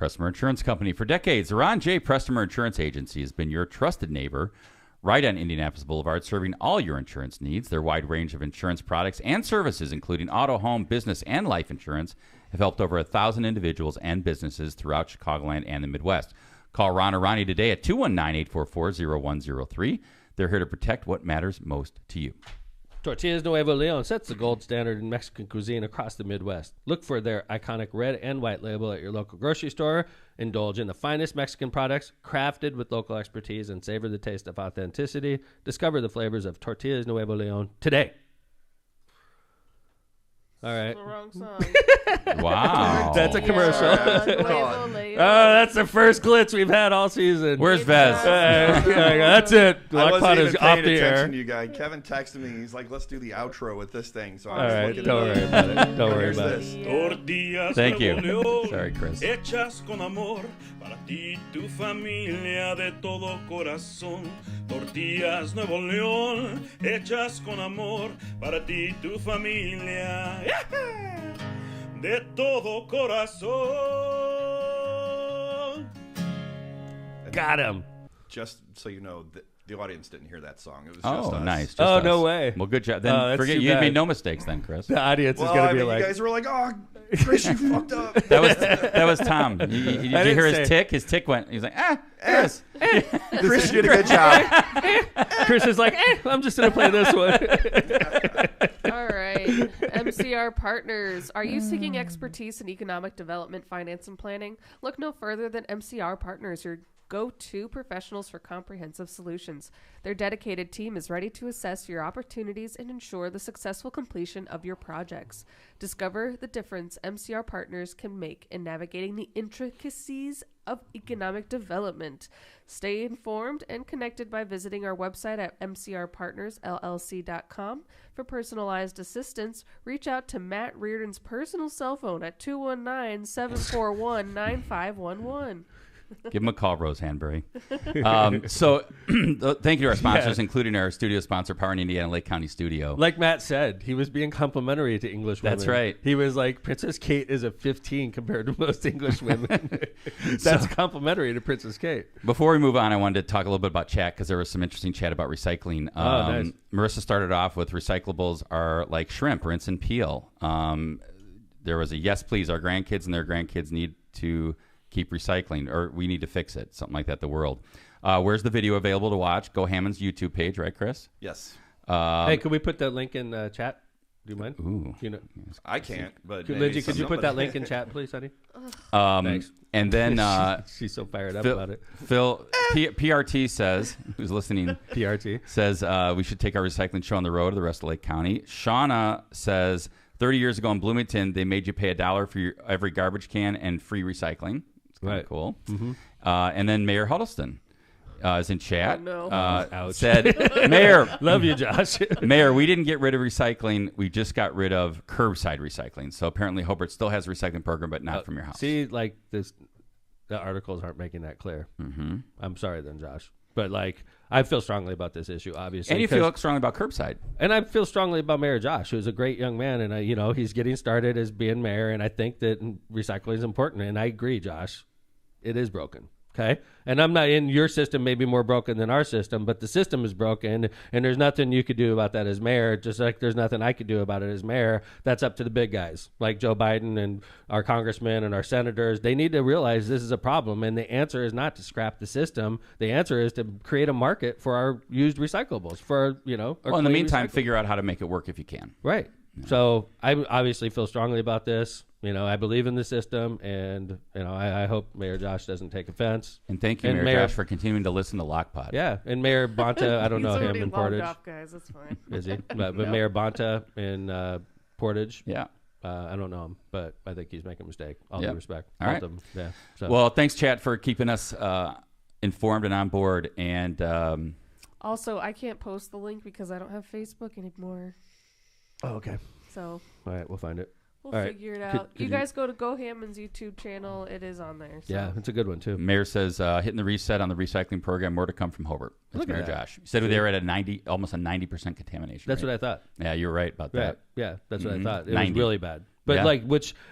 Prestmer Insurance Company. For decades, the Ron J. Prestmer Insurance Agency has been your trusted neighbor right on Indianapolis Boulevard, serving all your insurance needs. Their wide range of insurance products and services, including auto, home, business, and life insurance, have helped over 1,000 individuals and businesses throughout Chicagoland and the Midwest. Call Ron or Ronnie today at 219-844-0103. They're here to protect what matters most to you. Tortillas Nuevo Leon sets the gold standard in Mexican cuisine across the Midwest. Look for their iconic red and white label at your local grocery store. Indulge in the finest Mexican products crafted with local expertise and savor the taste of authenticity. Discover the flavors of Tortillas Nuevo Leon today. All right. The wrong song. Wow. That's a commercial. Nuevo Leon. Oh, that's the first glitz we've had all season. Where's Vez? That's it. I Lockpot wasn't is even off paying the attention air. to you guys. Kevin texted me. He's like, let's do the outro with this thing. So All I was right, looking don't it worry up. about it. Don't worry Here's about this. it. Tortillas Thank you. Nuevo León, Sorry, Chris. hechas con amor para ti, tu familia de todo corazón. Tortillas Nuevo León, hechas con amor para ti, tu familia de todo corazón. Got him. Just so you know, the audience didn't hear that song. It was just us. Nice. Just Oh, us. no way. Well, good job. Then that's forget too you bad. made no mistakes then, Chris. The audience Well, is going to be you like, guys were like, "Oh, Chris, you fucked up." That was Tom. Did you didn't hear his say- tick? His tick went. He was like, Chris. Chris, you did a good job. Chris is like, I'm just going to play this one. All right. MCR Partners. Are you seeking expertise in economic development, finance, and planning? Look no further than MCR Partners, your go-to professionals for comprehensive solutions. Their dedicated team is ready to assess your opportunities and ensure the successful completion of your projects. Discover the difference MCR Partners can make in navigating the intricacies of economic development. Stay informed and connected by visiting our website at mcrpartnersllc.com. For personalized assistance, reach out to Matt Reardon's personal cell phone at 219-741-9511. Give him a call, Rose Hanbury. So thank you to our sponsors, including our studio sponsor, Power in Indiana Lake County Studio. Like Matt said, he was being complimentary to English women. That's right. He was like, Princess Kate is a 15 compared to most English women. That's complimentary to Princess Kate. Before we move on, I wanted to talk a little bit about chat because there was some interesting chat about recycling. Nice. Marissa started off with recyclables are like shrimp, rinse and peel. There was a yes, please. Our grandkids and their grandkids need to keep recycling, or we need to fix it, something like that. The world. Where's the video available to watch? Go Hammond's YouTube page, right, Chris? Yes. Hey, could we put that link in chat? Do you mind? Ooh. You know, I can't, but Lindsay, could you put that link in chat, please, honey? Thanks. And then She's so fired up Phil, about it. PRT says, who's listening, PRT says we should take our recycling show on the road to the rest of Lake County. Shauna says 30 years ago in Bloomington, they made you pay $1 for every garbage can and free recycling. It's kind of cool. Mm-hmm. And then Mayor Huddleston is in chat. Oh, no. Ouch. Said, Mayor, love you, Josh. Mayor, we didn't get rid of recycling. We just got rid of curbside recycling. So apparently Hobart still has a recycling program, but not from your house. See, like this, the articles aren't making that clear. Mm-hmm. I'm sorry then, Josh. But like, I feel strongly about this issue, obviously. And you feel strongly about curbside. And I feel strongly about Mayor Josh, who's a great young man, and he's getting started as being mayor, and I think that recycling is important. And I agree, Josh, it is broken. Okay, and I'm not in your system, maybe more broken than our system, but the system is broken, and there's nothing you could do about that as mayor. Just like there's nothing I could do about it as mayor. That's up to the big guys, like Joe Biden and our congressmen and our senators. They need to realize this is a problem, and the answer is not to scrap the system. The answer is to create a market for our used recyclables. For well, in the meantime, figure out how to make it work if you can. Right. Yeah. So I obviously feel strongly about this. I believe in the system, and I hope Mayor Josh doesn't take offense. And thank you, Mayor Josh, for continuing to listen to Lockpod. Yeah, and Mayor Bonta, I don't know him in Portage. Off, guys. That's fine. Is he? But Mayor Bonta in Portage. Yeah. I don't know him, but I think he's making a mistake. All due respect. All right. Yeah. So. Well, thanks, chat, for keeping us informed and on board. And also, I can't post the link because I don't have Facebook anymore. Oh, okay. So. All right, we'll find it. We'll figure it out. You guys go to Go Hammond's YouTube channel. It is on there. So. Yeah, it's a good one, too. Mayor says, hitting the reset on the recycling program, more to come from Hobart. That's Mayor Josh. He said they were at almost a 90% contamination That's rate. what I thought. Yeah, you're right about that. Yeah, that's what I thought. It 90. was really bad. But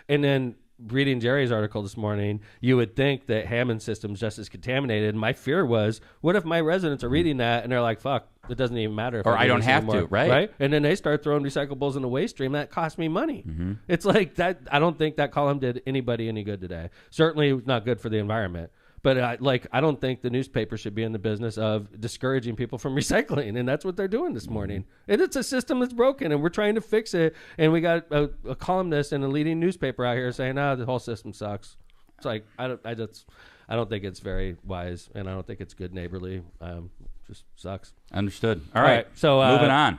and then reading Jerry's article this morning, you would think that Hammond's system's just as contaminated. My fear was, what if my residents are reading that and they're like, fuck, it doesn't even matter if I don't have anymore. to, right? And then they start throwing recyclables in the waste stream. That cost me money. Mm-hmm. It's like that. I don't think that column did anybody any good today. Certainly not good for the environment. But I don't think the newspaper should be in the business of discouraging people from recycling, and that's what they're doing this morning. And it's a system that's broken, and we're trying to fix it. And we got a columnist in a leading newspaper out here saying, the whole system sucks." It's like I don't think it's very wise, and I don't think it's good neighborly. Just sucks. Understood. All right. So moving on.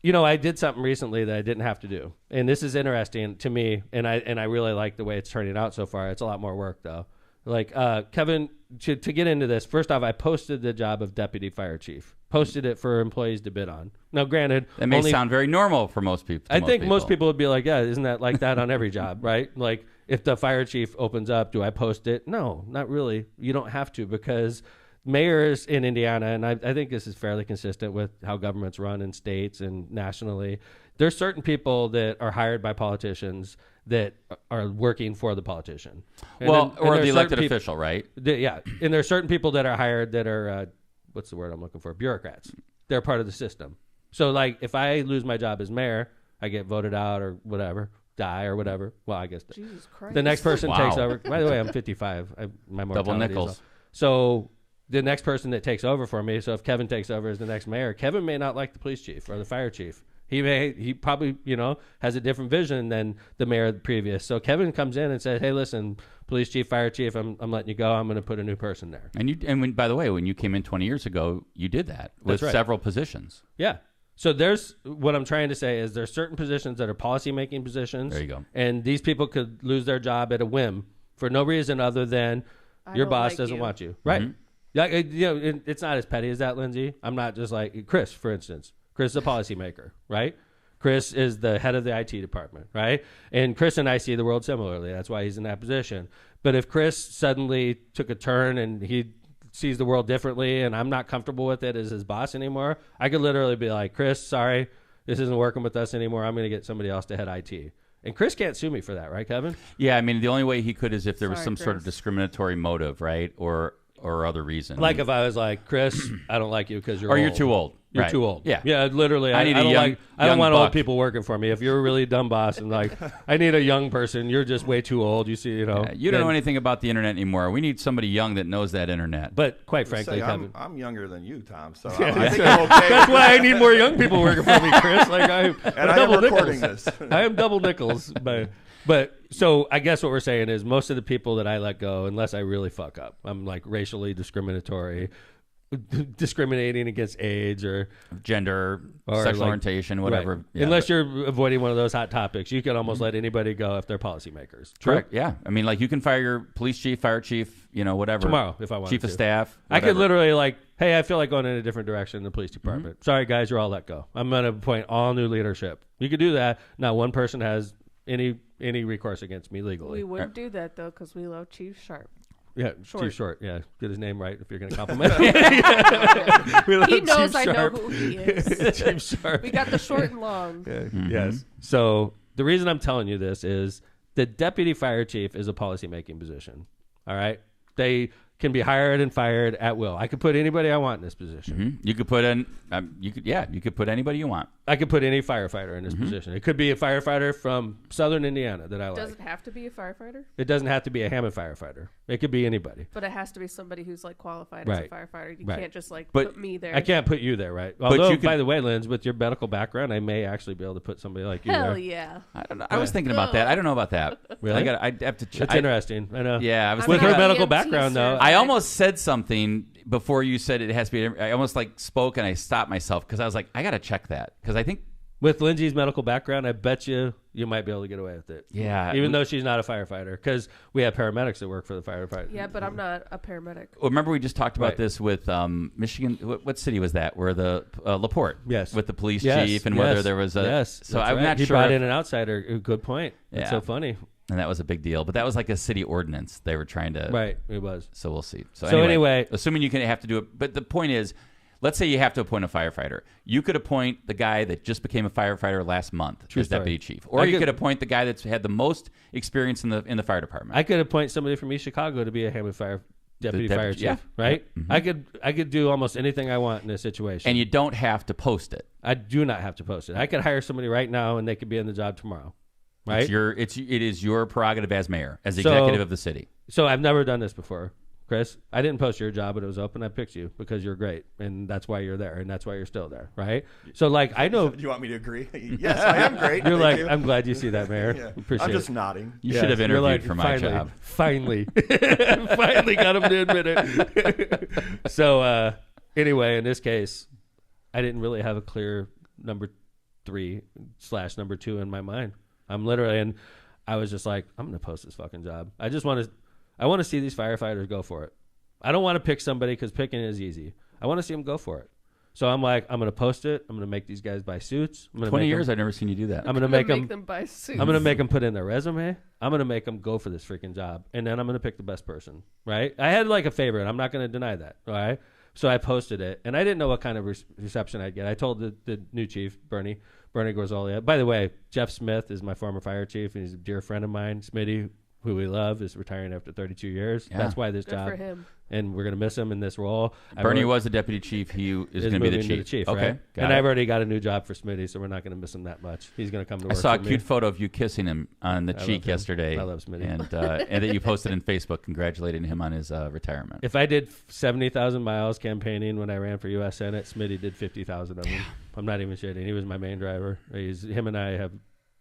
I did something recently that I didn't have to do, and this is interesting to me, and I really like the way it's turning out so far. It's a lot more work though. Like Kevin, to get into this, first off, I posted the job of deputy fire chief. Posted it for employees to bid on. Now, granted, that may sound very normal for most people. I think most people would be like, "Yeah, isn't that like that on every job, right?" Like, if the fire chief opens up, do I post it? No, not really. You don't have to, because mayors in Indiana, and I think this is fairly consistent with how governments run in states and nationally, there's certain people that are hired by politicians that are working for the politician. Or the elected official, right? Yeah. And there's certain people that are hired that are, what's the word I'm looking for? Bureaucrats. They're part of the system. So, like, if I lose my job as mayor, I get voted out or whatever, die or whatever. Well, I guess Jesus Christ. the next person Wow. takes over. By the way, I'm 55. My mortality Double is nickels. low. So the next person that takes over for me, so if Kevin takes over as the next mayor, Kevin may not like the police chief or the fire chief. He probably, has a different vision than the mayor previous. So Kevin comes in and says, hey, listen, police chief, fire chief, I'm letting you go. I'm going to put a new person there. And by the way, when you came in 20 years ago, you did that with several positions. Yeah. So what I'm trying to say is there's certain positions that are policy-making positions. There you go. And these people could lose their job at a whim for no reason other than your boss doesn't want you. Right. Mm-hmm. Yeah, it's not as petty as that, Lindsay. I'm not just like Chris, for instance. Chris is a policymaker, right? Chris is the head of the IT department, right? And Chris and I see the world similarly. That's why he's in that position. But if Chris suddenly took a turn and he sees the world differently and I'm not comfortable with it as his boss anymore, I could literally be like, Chris, sorry, this isn't working with us anymore. I'm going to get somebody else to head IT. And Chris can't sue me for that, right, Kevin? Yeah, I mean, the only way he could is if there was Sorry, some sort of Chris. discriminatory motive, right? Or other reason. Like if I was like, Chris, I don't like you because you're or old. you're too old. You're Right. too old. Yeah. Yeah, literally. I need a don't I don't young want old buck. people working for me. If you're a really dumb boss and like, I need a young person, you're just way too old. You see, You don't know anything about the internet anymore. We need somebody young that knows that internet. But quite Say, frankly, Kevin. I'm younger than you, Tom, so I think I'm okay. That's why I need more young people working for me, Chris. Like I'm And I am double recording nickels. this. I am double nickels. But so I guess what we're saying is most of the people that I let go, unless I really fuck up, I'm like racially discriminating against age or Gender, Or sexual like- orientation, whatever. right. Yeah, Unless you're avoiding one of those hot topics, you can almost let anybody go if they're policymakers. True? correct. Yeah, I mean, like you can fire your police chief, fire chief, whatever Tomorrow, if I wanted chief of to. staff. I could whatever. literally like, hey, I feel like going in a different direction in the police department. Mm-hmm. Sorry, guys, you're all let go. I'm going to appoint all new leadership. You could do that. Not one person has any recourse against me legally. We wouldn't do that, though, because we love Chief Sharp. Yeah, Short. Chief Short. Yeah, get his name right if you're going to compliment him. We love He knows Chief I know Sharp. who he is. Chief Sharp. We got the short and long. Yes. So the reason I'm telling you this is the deputy fire chief is a policymaking position. All right. They can be hired and fired at will. I could put anybody I want in this position. You could put in. You could put anybody you want. I could put any firefighter in this position. It could be a firefighter from Southern Indiana that I like. Does it have to be a firefighter? It doesn't have to be a Hammond firefighter. It could be anybody. But it has to be somebody who's like qualified Right. as a firefighter. You Right. can't just like But put me there. I can't put you there, right? Although, you could- by the way, Linz, with your medical background, I may actually be able to put somebody like you Hell there. yeah. I don't know. I was thinking about that. I don't know about that. Really? I'd have to check. That's interesting. I know. Yeah, I was I'm With thinking her not about, medical EMT background, though, certified. I almost said something before you said it has to be. I almost like spoke and I stopped myself because I was like, I got to check that because I think. With Lindsay's medical background, I bet you might be able to get away with it. Yeah. Even though she's not a firefighter, because we have paramedics that work for the firefighter. Yeah, but I'm not a paramedic. Well, remember we just talked about Right. this with Michigan. What city was that? Where the LaPorte? Yes. With the police Yes, chief and yes, whether there was a. yes. So that's I'm right. not He sure. brought if- in an outsider. Good point. That's Yeah. so funny. and that was a big deal. But that was like a city ordinance. They were trying to. Right. It was. So we'll see. So anyway, assuming you can have to do it, but the point is, let's say you have to appoint a firefighter. You could appoint the guy that just became a firefighter last month True as story. deputy chief, or I you could- could appoint the guy that's had the most experience in the fire department. I could appoint somebody from East Chicago to be a Hammond Fire deputy The fire deputy- chief. yeah. Right. Mhm. I could do almost anything I want in this situation. and you don't have to post it. I do not have to post it. I could hire somebody right now and they could be in the job tomorrow. Right. It is your prerogative as mayor, as So- executive of the city. So I've never done this before, Chris. I didn't post your job, but it was open. I picked you because you're great, and that's why you're there, and that's why you're still there, right? So like I know Do you want me to agree? Yes, I am great. you're Thank like you. I'm glad you see that, Mayor. Yeah. Appreciate I'm just it. nodding. You Yes, should have you're interviewed like, for my finally, job. Finally, finally got him to admit it. So anyway, in this case, I didn't really have a clear number 3/number 2 in my mind. I'm literally, and I was just like, I'm going to post this fucking job. I want to see these firefighters go for it. I don't want to pick somebody because picking is easy. I want to see them go for it. So I'm like, I'm going to post it. I'm going to make these guys buy suits. 20 years, I've never seen you do that. I'm going to Make make them. them buy suits. I'm going to make them put in their resume. I'm going to make them go for this freaking job. And then I'm going to pick the best person, right? I had like a favorite. I'm not going to deny that, all right? So I posted it, and I didn't know what kind of reception I'd get. I told the new chief, Bernie, Bernie Gorzolia. By the way, Jeff Smith is my former fire chief, and he's a dear friend of mine. Smitty, who we love, is retiring after 32 years. Yeah. That's why this Good job. for him. And we're going to miss him in this role. Bernie was the deputy chief. He is going to be the moving to chief. okay. Right? Got And it. I've already got a new job for Smitty, so we're not going to miss him that much. He's going to come to I work saw a for cute me. photo of you kissing him on the I love cheek him. yesterday. I love Smitty. And that you posted in Facebook congratulating him on his retirement. If I did 70,000 miles campaigning when I ran for U.S. Senate, Smitty did 50,000 of them. I'm not even shitting. He was my main driver. Him and I have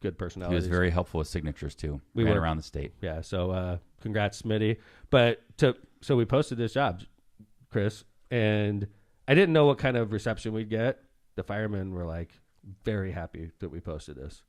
good He personalities. was very helpful with signatures, too. We Ran were- around the state. Yeah, so congrats, Smitty. So we posted this job, Chris, and I didn't know what kind of reception we'd get. The firemen were like very happy that we posted this.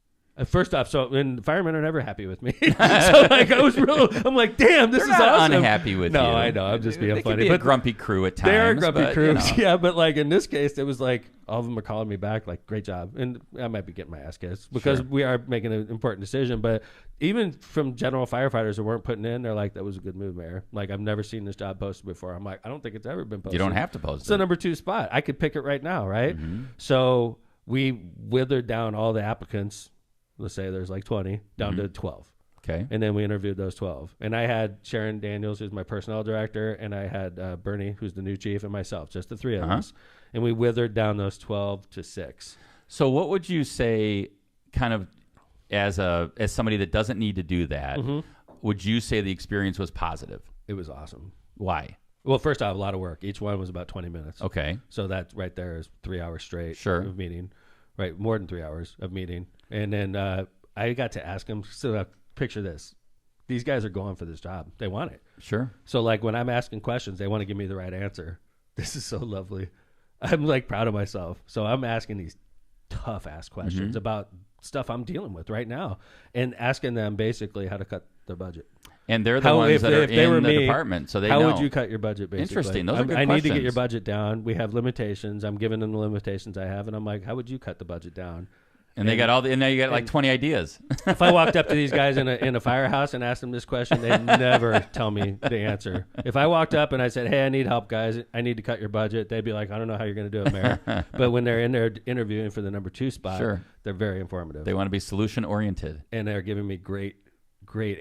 First off, and the firemen are never happy with me. So like I'm like, damn, this They're is not awesome. unhappy with no, you. I know. I'm just being They funny. Could be but a grumpy crew at times. they are grumpy but, crews. you know. Yeah, but like in this case, it was like all of them are calling me back, like, great job. And I might be getting my ass kissed because Sure. we are making an important decision. But even from general firefighters who weren't putting in, they're like, that was a good move, Mayor. Like, I've never seen this job posted before. I'm like, I don't think it's ever been posted. You don't have to post It's the it. number 2 spot. I could pick it right now, right? Mm-hmm. So we withered down all the applicants. Let's say there's like 20 down to 12. Okay. And then we interviewed those 12. And I had Sharon Daniels, who's my personnel director, and I had Bernie, who's the new chief, and myself, just the 3 of us. And we withered down those 12 to 6. So what would you say, kind of as somebody that doesn't need to do that, would you say the experience was positive? It was awesome. Why? Well, first off, a lot of work. Each one was about 20 minutes. Okay. So that right there is 3 hours straight Sure. of meeting. Right, more than 3 hours of meeting. And then I got to ask them, so picture this. These guys are going for this job. They want it. Sure. So like when I'm asking questions, they want to give me the right answer. This is so lovely. I'm like proud of myself. So I'm asking these tough ass questions about stuff I'm dealing with right now and asking them basically how to cut their budget. And they're the ones that are in the department, so they know. How would you cut your budget, basically? Interesting. Those are good I need to get questions. your budget down. We have limitations. I'm giving them the limitations I have, and I'm like, how would you cut the budget down? And they got and now you got like 20 ideas. If I walked up to these guys in a firehouse and asked them this question, they'd never tell me the answer. If I walked up and I said, hey, I need help, guys. I need to cut your budget. They'd be like, I don't know how you're going to do it, Mayor. But when they're in there interviewing for the number 2 spot, Sure. they're very informative. They want to be solution oriented. And they're giving me great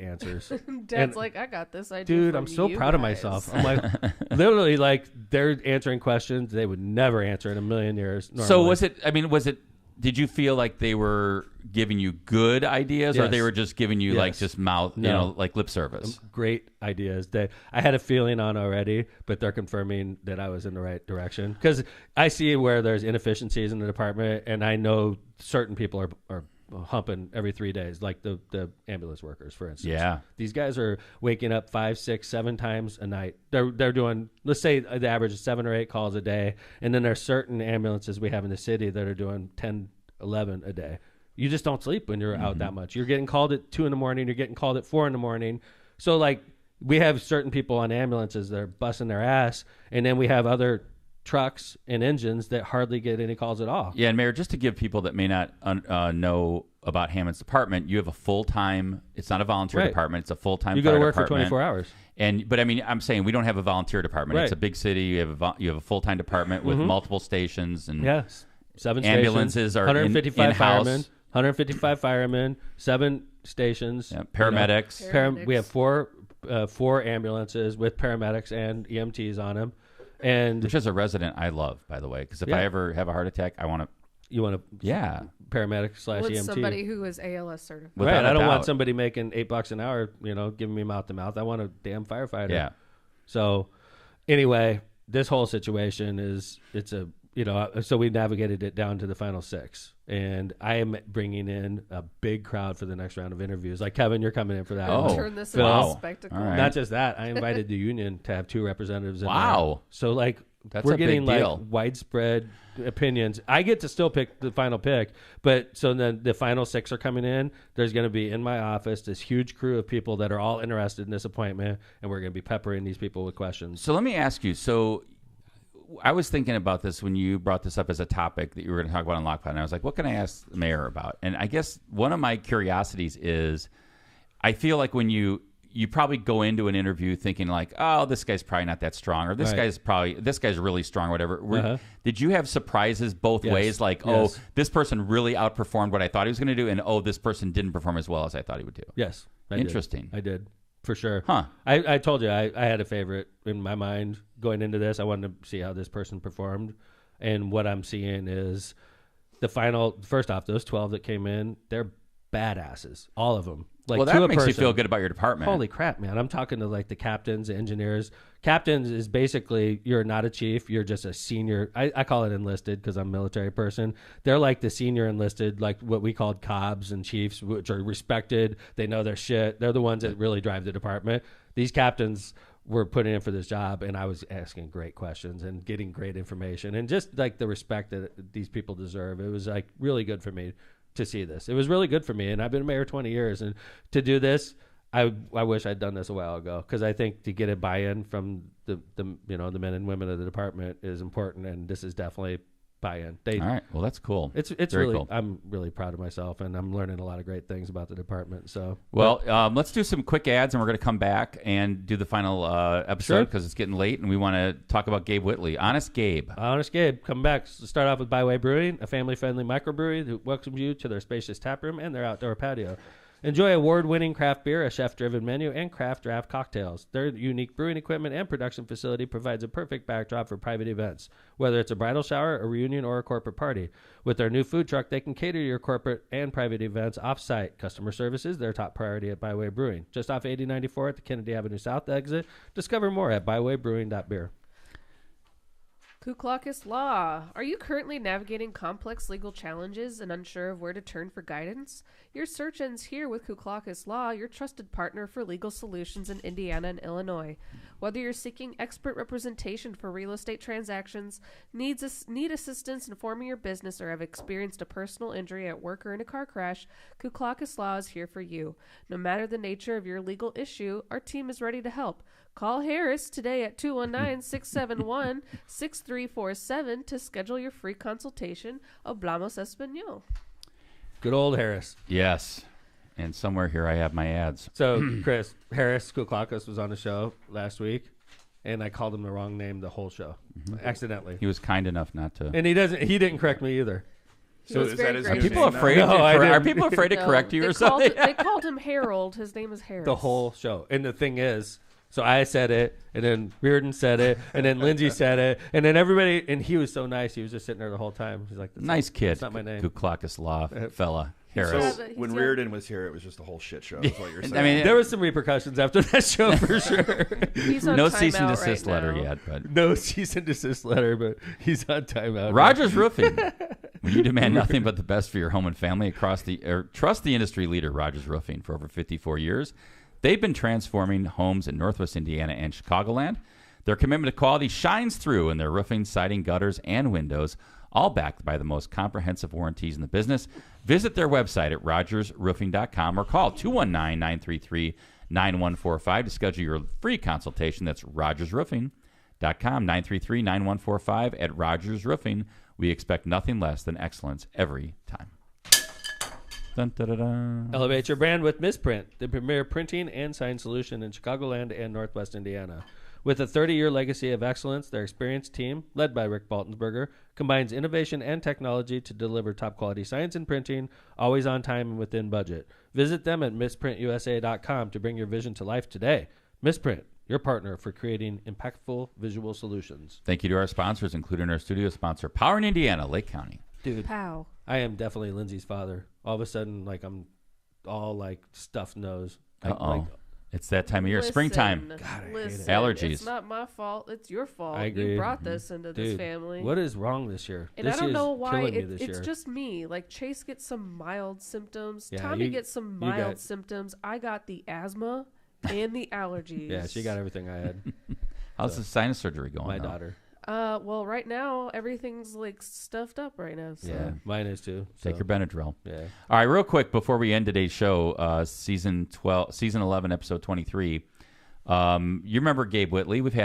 answers. Dad's And- like, I got this idea. Dude, from I'm so you proud of guys." myself. I'm like, literally, like, they're answering questions they would never answer in a million years. Normally. So did you feel like they were giving you good ideas or Yes. they were just giving you like Yes. just mouth, No. like lip service? Great ideas that I had a feeling on already, but they're confirming that I was in the right direction. Because I see where there's inefficiencies in the department, and I know certain people are humping every 3 days, like the ambulance workers, for instance. Yeah. These guys are waking up 5, 6, 7 times a night. They're doing, let's say the average is 7 or 8 calls a day, and then there's certain ambulances we have in the city that are doing 10, 11 a day. You just don't sleep when you're out that much. You're getting called at 2 a.m. You're getting called at 4 a.m. So like we have certain people on ambulances that are busting their ass, and then we have other trucks and engines that hardly get any calls at all. Yeah, and Mayor, just to give people that may not know about Hammond's department, you have a full-time, it's not a volunteer Right. department, it's a full-time You go to fire work for department. 24 hours. But I mean, I'm saying we don't have a volunteer department. Right. It's a big city. You have a full-time department with multiple stations and Yes. 7 ambulances stations, are 155 in-house. firemen, 155 firemen, 7 stations. Yeah, paramedics. We have four ambulances with paramedics and EMTs on them. And Which is a resident I love, by the way, because if Yeah. I ever have a heart attack, I want to. you want a Yeah. paramedic / With EMT. somebody who is ALS certified. Without Right. a I don't doubt. want somebody making $8 an hour, giving me mouth to mouth. I want a damn firefighter. Yeah. So anyway, this whole situation so we navigated it down to the final 6, and I am bringing in a big crowd for the next round of interviews. Like Kevin, you're coming in for that. Oh, one. Turn this Phil. into Wow. a spectacle. All right. Not just that, I invited the union to have 2 representatives in there. Wow. So like That's we're a big getting deal. like widespread opinions. I get to still pick the final pick, but so then the final 6 are coming in. There's going to be in my office this huge crew of people that are all interested in this appointment, and we're going to be peppering these people with questions. So let me ask you. So I was thinking about this when you brought this up as a topic that you were going to talk about on Lockpot, and I was like, what can I ask the mayor about? And I guess one of my curiosities is, I feel like when you you probably go into an interview thinking like, oh, this guy's probably not that strong, or this guy's really strong, or whatever. Did you have surprises both ways? Like, oh, this person really outperformed what I thought he was going to do, and oh, this person didn't perform as well as I thought he would do. Yes. Interesting. I did. For sure. Huh. I told you I had a favorite in my mind going into this. I wanted to see how this person performed. And what I'm seeing is first off, those 12 that came in, they're badasses. All of them. Like, well, that makes you feel good about your department. Holy crap, man. I'm talking to like the captains, the engineers. Captains is basically, you're not a chief. You're just a senior. I call it enlisted because I'm a military person. They're like the senior enlisted, like what we called cobs and chiefs, which are respected. They know their shit. They're the ones that really drive the department. These captains were put in for this job, and I was asking great questions and getting great information and just like the respect that these people deserve. It was like really good for me to see this. It was really good for me, and I've been a mayor 20 years, and to do this, I wish I'd done this a while ago, because I think to get a buy-in from the men and women of the department is important, and this is definitely buy-in. All right, well, that's cool. It's very really cool. I'm really proud of myself, and I'm learning a lot of great things about the department. So, well, let's do some quick ads, and we're going to come back and do the final episode because it's getting late, and we want to talk about Gabe Whitley. Honest Gabe, come back. Start off with Byway Brewing, a family-friendly microbrewery that welcomes you to their spacious tap room and their outdoor patio. Enjoy award-winning craft beer, a chef-driven menu, and craft draft cocktails. Their unique brewing equipment and production facility provides a perfect backdrop for private events, whether it's a bridal shower, a reunion, or a corporate party. With their new food truck, they can cater to your corporate and private events off-site. Customer service is their top priority at Byway Brewing. Just off 8094 at the Kennedy Avenue South exit. Discover more at bywaybrewing.beer. Kuklakis Law. Are you currently navigating complex legal challenges and unsure of where to turn for guidance? Your search ends here with Kuklakis Law, your trusted partner for legal solutions in Indiana and Illinois. Whether you're seeking expert representation for real estate transactions, need assistance in forming your business, or have experienced a personal injury at work or in a car crash, Kuklakis Law is here for you. No matter the nature of your legal issue, our team is ready to help. Call Harris today at 219-671-6347 to schedule your free consultation. Hablamos Español. Good old Harris. Yes. And somewhere here I have my ads. So, Chris, Harris Kuklakis was on the show last week, and I called him the wrong name the whole show, accidentally. He was kind enough not to. And he didn't correct me either. So is that his Are new people name afraid? now? Are people afraid to correct you or something? They called him Harold. His name is Harris. The whole show. And the thing is, so I said it, and then Reardon said it, and then Lindsay said it, and then everybody, and he was so nice. He was just sitting there the whole time. He's like, nice kid. That's not my name. Kuklakis Law fella. Harris. So when Reardon was here, it was just a whole shit show. Is what you're saying. I mean, there was some repercussions after that show for sure. He's on no timeout cease and desist right letter now. yet, but No cease and desist letter, but he's on timeout. Rogers Roofing. When you demand nothing but the best for your home and family, trust the industry leader Rogers Roofing. For over 54 years, they've been transforming homes in Northwest Indiana and Chicagoland. Their commitment to quality shines through in their roofing, siding, gutters, and windows, all backed by the most comprehensive warranties in the business. Visit their website at rogersroofing.com or call 219-933-9145 to schedule your free consultation. That's rogersroofing.com, 933-9145 at Rogers Roofing. We expect nothing less than excellence every time. Dun, da, da, da. Elevate your brand with Misprint, the premier printing and sign solution in Chicagoland and Northwest Indiana. With a 30-year legacy of excellence, their experienced team, led by Rick Baltensberger, combines innovation and technology to deliver top-quality signs and printing, always on time and within budget. Visit them at misprintusa.com to bring your vision to life today. Misprint, your partner for creating impactful visual solutions. Thank you to our sponsors, including our studio sponsor, Power in Indiana, Lake County. Dude, Pow. I am definitely Lindsay's father. All of a sudden, like, I'm all, like, stuffed nose. Uh-oh. It's that time of year. Springtime. God, I hate it. Listen, Allergies. It's not my fault. It's your fault. I agree. You brought this into this Dude, family. what is wrong this year? And This I don't year's know why. killing me this It's year. just me. Like, Chase gets some mild symptoms. Yeah, Tommy you- gets some you mild got- symptoms. I got the asthma and the allergies. Yeah, she got everything I had. How's the sinus surgery going? My though? daughter. Well, right now everything's like stuffed up right now. So. Yeah, mine is too. Take so, your Benadryl. Yeah. All right, real quick before we end today's show, season 11, episode 23. You remember Gabe Whitley? We've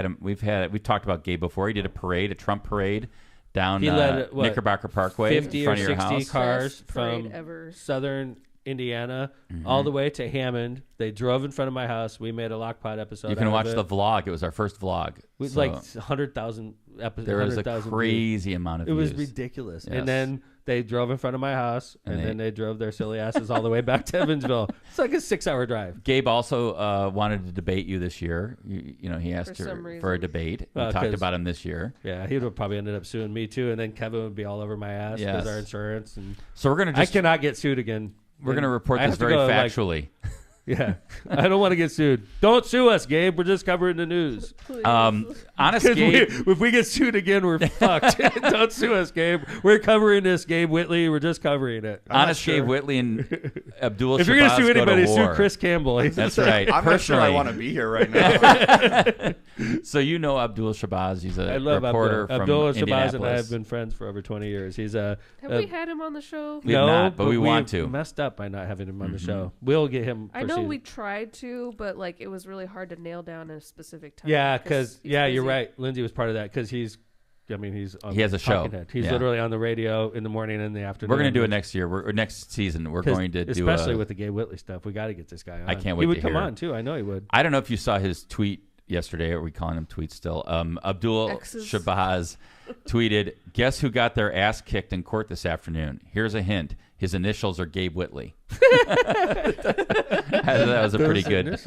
talked about Gabe before. He did a Trump parade down He led, what, Knickerbocker Parkway 50 in front or of your 60 house. cars Best parade from ever. southern Indiana, all the way to Hammond. They drove in front of my house. We made a Lockpot episode. You can watch the vlog. It was our first vlog. With like 100,000 episodes. There was a crazy amount of views. It was ridiculous. Yes. And then they drove in front of my house, and then they drove their silly asses all the way back to Evansville. It's like a 6-hour drive. Gabe also wanted to debate you this year. You know, he asked for a debate. We talked about him this year. Yeah, he would have probably ended up suing me too, and then Kevin would be all over my ass because Yes. our insurance. And so we're gonna. I cannot get sued again. We're gonna report this very factually. Yeah, I don't want to get sued. Don't sue us, Gabe. We're just covering the news. Honest Gabe. If we get sued again, we're fucked. Don't sue us, Gabe. We're covering this, Gabe Whitley. We're just covering it. Honest Gabe Whitley and Abdul. If you're gonna sue anybody, sue Chris Campbell. That's right. I'm not sure I want to be here right now. So you know Abdul Shabazz. He's a reporter from Abdul Shabazz Indianapolis. and I have been friends for over 20 years. He's a. Have we had him on the show? We have not, but we want to. Messed up by not having him on the show. We'll get him. I know we tried to, but like it was really hard to nail down a specific time. Yeah, because you're busy. right. Lindsay was part of that because he's on he has a show. Talking Head. He's literally on the radio in the morning and in the afternoon. We're going to do it next year. Or next season. We're going to do especially with the Gabe Whitley stuff. We got to get this guy on. I can't wait. He would to come hear. on too. I know he would. I don't know if you saw his tweet yesterday. Are we calling him tweet still? Abdul Shabazz tweeted, "Guess who got their ass kicked in court this afternoon? Here's a hint. His initials are Gabe Whitley." That was a pretty good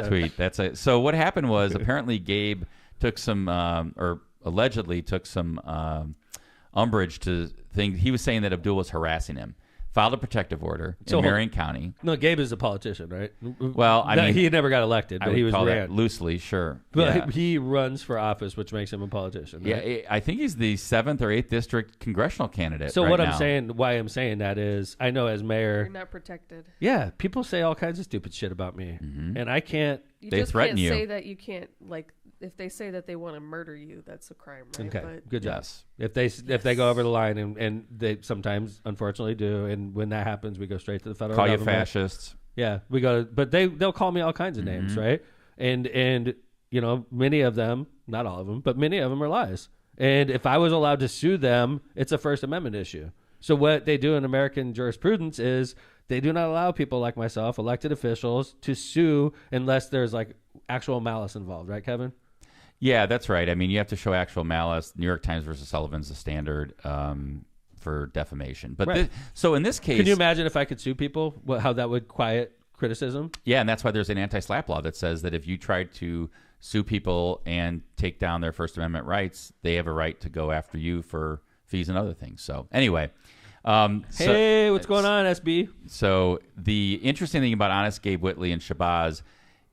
tweet. So what happened was apparently Gabe took some, or allegedly took some umbrage to things. He was saying that Abdul was harassing him. Filed a protective order in Marion County. No, Gabe is a politician, right? Well, I mean, he never got elected, but he was ran loosely, sure. But he runs for office, which makes him a politician. Right? Yeah, I think he's the 7th or 8th district congressional candidate. So right what now. I'm saying, why I'm saying that is, I know as mayor, You're not protected. Yeah, people say all kinds of stupid shit about me, and I can't. They just threaten you. Say that you can't like. If they say that they want to murder you, that's a crime, right? Okay, but good job. Yes. If they go over the line, and they sometimes unfortunately do, and when that happens, we go straight to the federal government. Call you fascists. Yeah, we go, but they'll call me all kinds of names, right? And you know, many of them, not all of them, but many of them are lies. And if I was allowed to sue them, it's a First Amendment issue. So what they do in American jurisprudence is they do not allow people like myself, elected officials, to sue unless there's like actual malice involved, right, Kevin? Yeah, that's right. I mean, you have to show actual malice. New York Times versus Sullivan's the standard for defamation. But so in this case, can you imagine if I could sue people? How that would quiet criticism? Yeah, and that's why there's an anti-SLAPP law that says that if you try to sue people and take down their First Amendment rights, they have a right to go after you for fees and other things. So anyway. Hey, what's going on, SB? So the interesting thing about Honest Gabe Whitley and Shabazz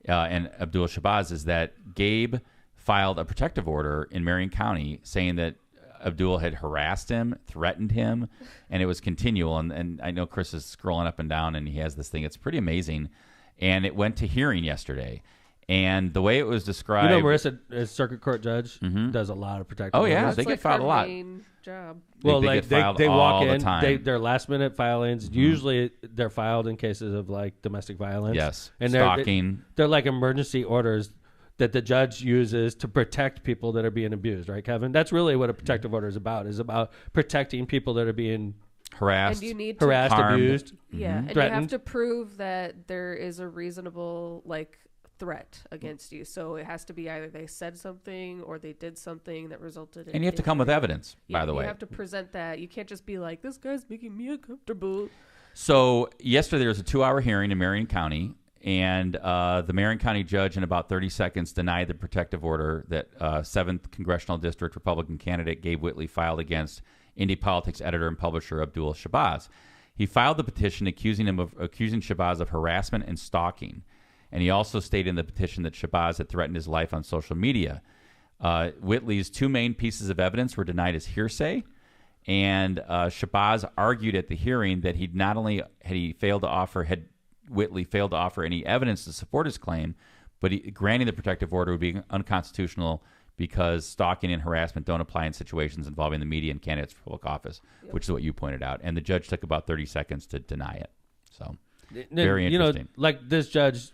and Abdul Shabazz is that Gabe filed a protective order in Marion County saying that Abdul had harassed him, threatened him, and it was continual. And I know Chris is scrolling up and down, and he has this thing. It's pretty amazing. And it went to hearing yesterday. And the way it was described... You know, Marissa, as circuit court judge, does a lot of protective orders. Oh, yeah. That's they like get filed a lot. main job. Well, they like get filed they walk all in, the time. they're last-minute filings. Usually they're filed in cases of like domestic violence. Yes, and stalking. They're like emergency orders that the judge uses to protect people that are being abused, right, Kevin? That's really what a protective order is about protecting people that are being harassed, and you need to harassed, harmed. abused, yeah, and threatened. you have to prove that there is a reasonable like threat against you. So it has to be either they said something or they did something that resulted in. And you have to come with evidence, by the way. You have to present that. You can't just be like, this guy's making me uncomfortable. So yesterday there was a 2-hour hearing in Marion County, and the Marion County judge in about 30 seconds denied the protective order that 7th Congressional District Republican candidate Gabe Whitley filed against Indie Politics editor and publisher Abdul Shabazz. He filed the petition accusing Shabazz of harassment and stalking. And he also stated in the petition that Shabazz had threatened his life on social media. Whitley's 2 main pieces of evidence were denied as hearsay, and Shabazz argued at the hearing that he not only had Whitley failed to offer any evidence to support his claim, but granting the protective order would be unconstitutional because stalking and harassment don't apply in situations involving the media and candidates for public office, which is what you pointed out. And the judge took about 30 seconds to deny it. So very interesting. You know, like this judge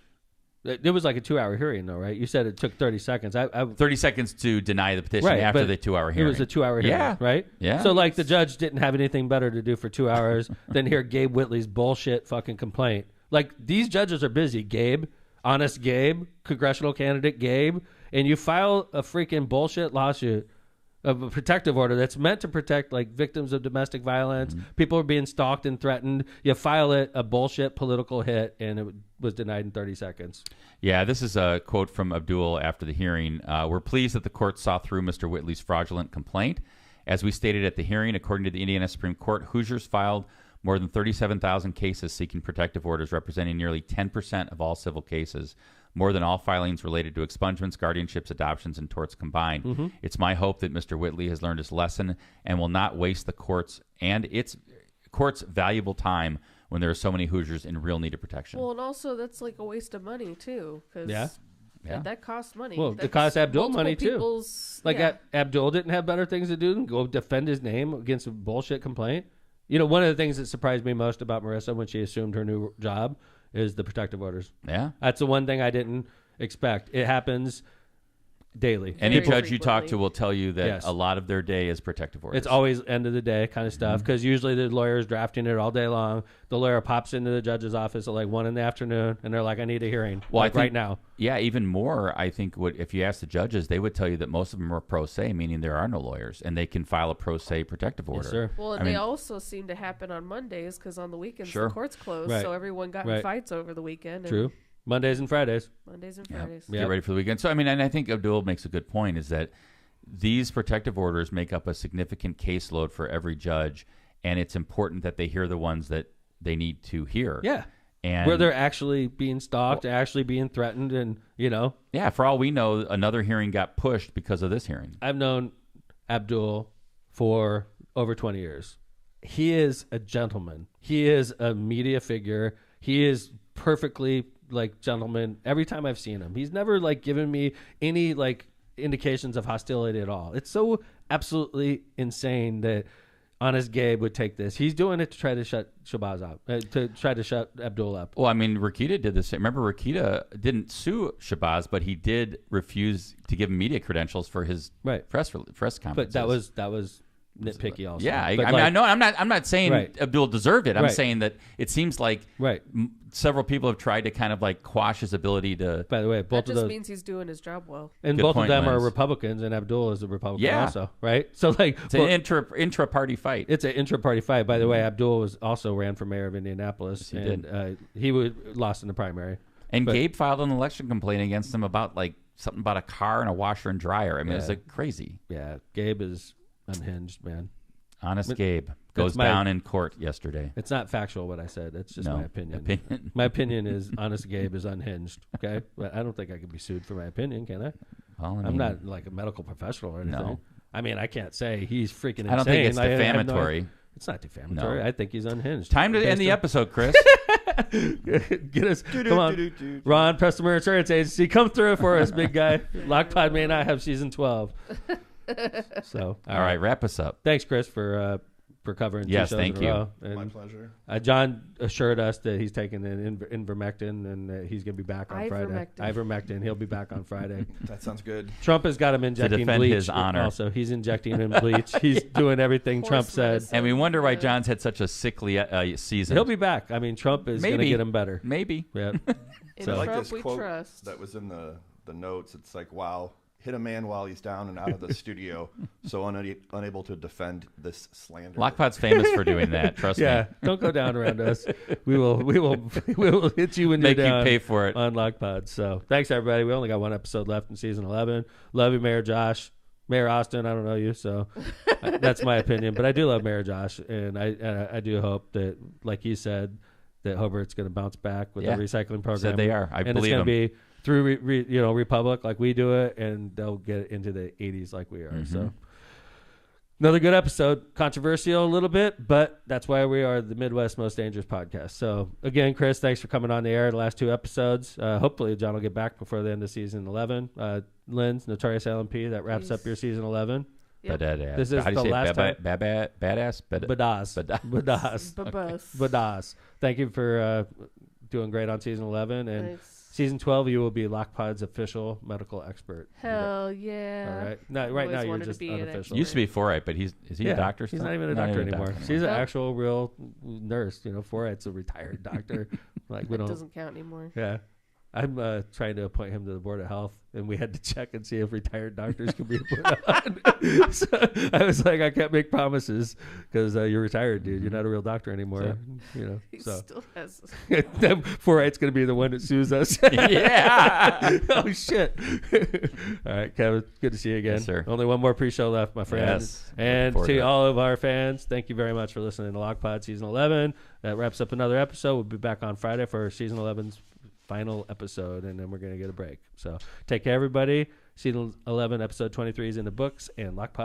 It was like a 2-hour hearing, though, right? You said it took 30 seconds. 30 seconds to deny the petition Right, after but the 2-hour hearing. It was a 2-hour hearing, Yeah. right? Yeah. So, like, the judge didn't have anything better to do for 2 hours than hear Gabe Whitley's bullshit fucking complaint. Like, these judges are busy. Gabe, honest Gabe, congressional candidate Gabe, and you file a freaking bullshit lawsuit of a protective order that's meant to protect, like, victims of domestic violence. People are being stalked and threatened. You file it, a bullshit political hit, and it was denied in 30 seconds. Yeah, this is a quote from Abdul after the hearing. We're pleased that the court saw through Mr. Whitley's fraudulent complaint. As we stated at the hearing, according to the Indiana Supreme Court, Hoosiers filed more than 37,000 cases seeking protective orders, representing nearly 10% of all civil cases, more than all filings related to expungements, guardianships, adoptions, and torts combined. It's my hope that Mr. Whitley has learned his lesson and will not waste the court's valuable time when there are so many Hoosiers in real need of protection. Well, and also that's like a waste of money too, because Yeah. that costs money. Well, it That's cost Abdul multiple money, too. people's- Like, yeah. Abdul didn't have better things to do than go defend his name against a bullshit complaint. You know, one of the things that surprised me most about Marissa when she assumed her new job is the protective orders. Yeah. That's the one thing I didn't expect. It happens daily. Any Very judge you talk frequently. to will tell you that Yes. a lot of their day is protective orders. It's always end of the day kind of stuff because usually the lawyer's drafting it all day long. The lawyer pops into the judge's office at like 1 PM and they're like, I need a hearing I think, right now. Yeah, even more, I think if you ask the judges, they would tell you that most of them are pro se, meaning there are no lawyers, and they can file a pro se protective order. Yes, sir. Well, and I they mean- also seem to happen on Mondays because on the weekends Sure. the court's closed, Right. so everyone got in Right. fights over the weekend. and True. Mondays and Fridays. Mondays and Yeah. Fridays. Yeah. Get ready for the weekend. So, I mean, and I think Abdul makes a good point, is that these protective orders make up a significant caseload for every judge, and it's important that they hear the ones that they need to hear. Yeah. And Where they're actually being stalked, actually being threatened, and, you know. yeah, for all we know, another hearing got pushed because of this hearing. I've known Abdul for over 20 years. He is a gentleman. He is a media figure. He is perfectly like gentleman every time I've seen him. He's never like given me any like indications of hostility at all. It's so absolutely insane that honest Gabe would take this. He's doing it to try to shut Shabazz up, to try to shut Abdul up. Well, I mean, Rakita did the same. Remember, Rakita didn't sue Shabazz, but he did refuse to give him media credentials for his press conferences. But that was nitpicky also. Yeah, But I like, know. I'm not saying Right. Abdul deserved it. I'm Right. saying that it seems like Right. Several people have tried to kind of like quash his ability to. By the way, That both of just those, means he's doing his job well. and Good both of point, them are Lance. Republicans, and Abdul is a Republican Yeah. also, right? So like, It's an intra-party fight. It's an intra-party fight. By the way, Abdul also ran for mayor of Indianapolis, Yes, he and he lost in the primary. And But- Gabe filed an election complaint against him about like something about a car and a washer and dryer. I mean, it's Yeah. like crazy. Yeah, Gabe is unhinged, man. Honest But Gabe goes my- down in court yesterday. It's not factual what I said. It's just No, my opinion. opinion. My opinion is honest Gabe is unhinged. Okay, but I don't think I can be sued for my opinion, can I? Well, I I'm mean, not like a medical professional or anything. No. I mean, I can't say he's freaking insane. I don't think it's I have no- defamatory. it's not defamatory. No. I think he's unhinged. Time to Based end the on- episode, Chris. Get us, come on, Ron, Customer Insurance Agency, come through for us, big guy. Lockpod may not have season 12. So, All right, wrap us up. thanks, Chris, for covering. Yes, two shows thank in a you. row. My And, pleasure. John assured us that he's taking an ivermectin and that he's going to be back on Friday. Ivermectin. Ivermectin. He'll be back on Friday. That sounds good. Trump has got him injecting defend bleach. his honor. Also, he's injecting him bleach. He's doing everything Trump Horse said. medicine. And we wonder why John's had such a sickly season. He'll be back. I mean, Trump is going to Maybe. get him better. Maybe. Yeah. In So- I like Trump this we quote trust. that was in the notes. It's like, wow, hit a man while he's down and out of the studio, so unable to defend this slander. Lockpod's famous for doing that. Trust Yeah, me. don't go down around us. We will hit you when Make you're you down pay for it. on Lockpod. So thanks everybody. We only got one episode left in season 11. Love you, Mayor Josh, Mayor Austin. I don't know you, so that's my opinion. But I do love Mayor Josh, and I do hope that, like you said, that Hobart's going to bounce back with Yeah. the recycling program. Said they are. I and believe it's going to them. be through Republic like we do it, and they'll get into the 80s like we are. Mm-hmm. So. Another good episode. Controversial a little bit, but that's why we are the Midwest Most Dangerous Podcast. So, again, Chris, thanks for coming on the air the last two episodes. Hopefully, John will get back before the end of season 11. Lynn's Notorious LMP, that wraps up your season 11. Yep. This is How do the you say last time. badass? Badaz. Babus. Badaz. Thank you for doing great on season 11. And Nice. Season 12, you will be Lockpod's official medical expert. Hell yeah. All right. No, right now Always you're wanted to just be an unofficial. Used to be 4-8, but is he a doctor He's still? not even a doctor anymore. She's an Nope. actual real nurse. 4-8's a retired doctor. Like we It don't. doesn't count anymore. Yeah. I'm trying to appoint him to the Board of Health, and we had to check and see if retired doctors can be appointed on. So I was like, I can't make promises because you're retired, dude. You're not a real doctor anymore. He So still has. 4-8's going to be the one that sues us. Yeah. Oh, shit. All right, Kevin, good to see you again. Yes, sir. Only one more pre-show left, my friend. Yes. And Looking forward to to it. all of our fans, thank you very much for listening to Lockpod Season 11. That wraps up another episode. We'll be back on Friday for Season 11's final episode, and then we're going to get a break. So take care, everybody. Season 11, episode 23 is in the books, and Lockpod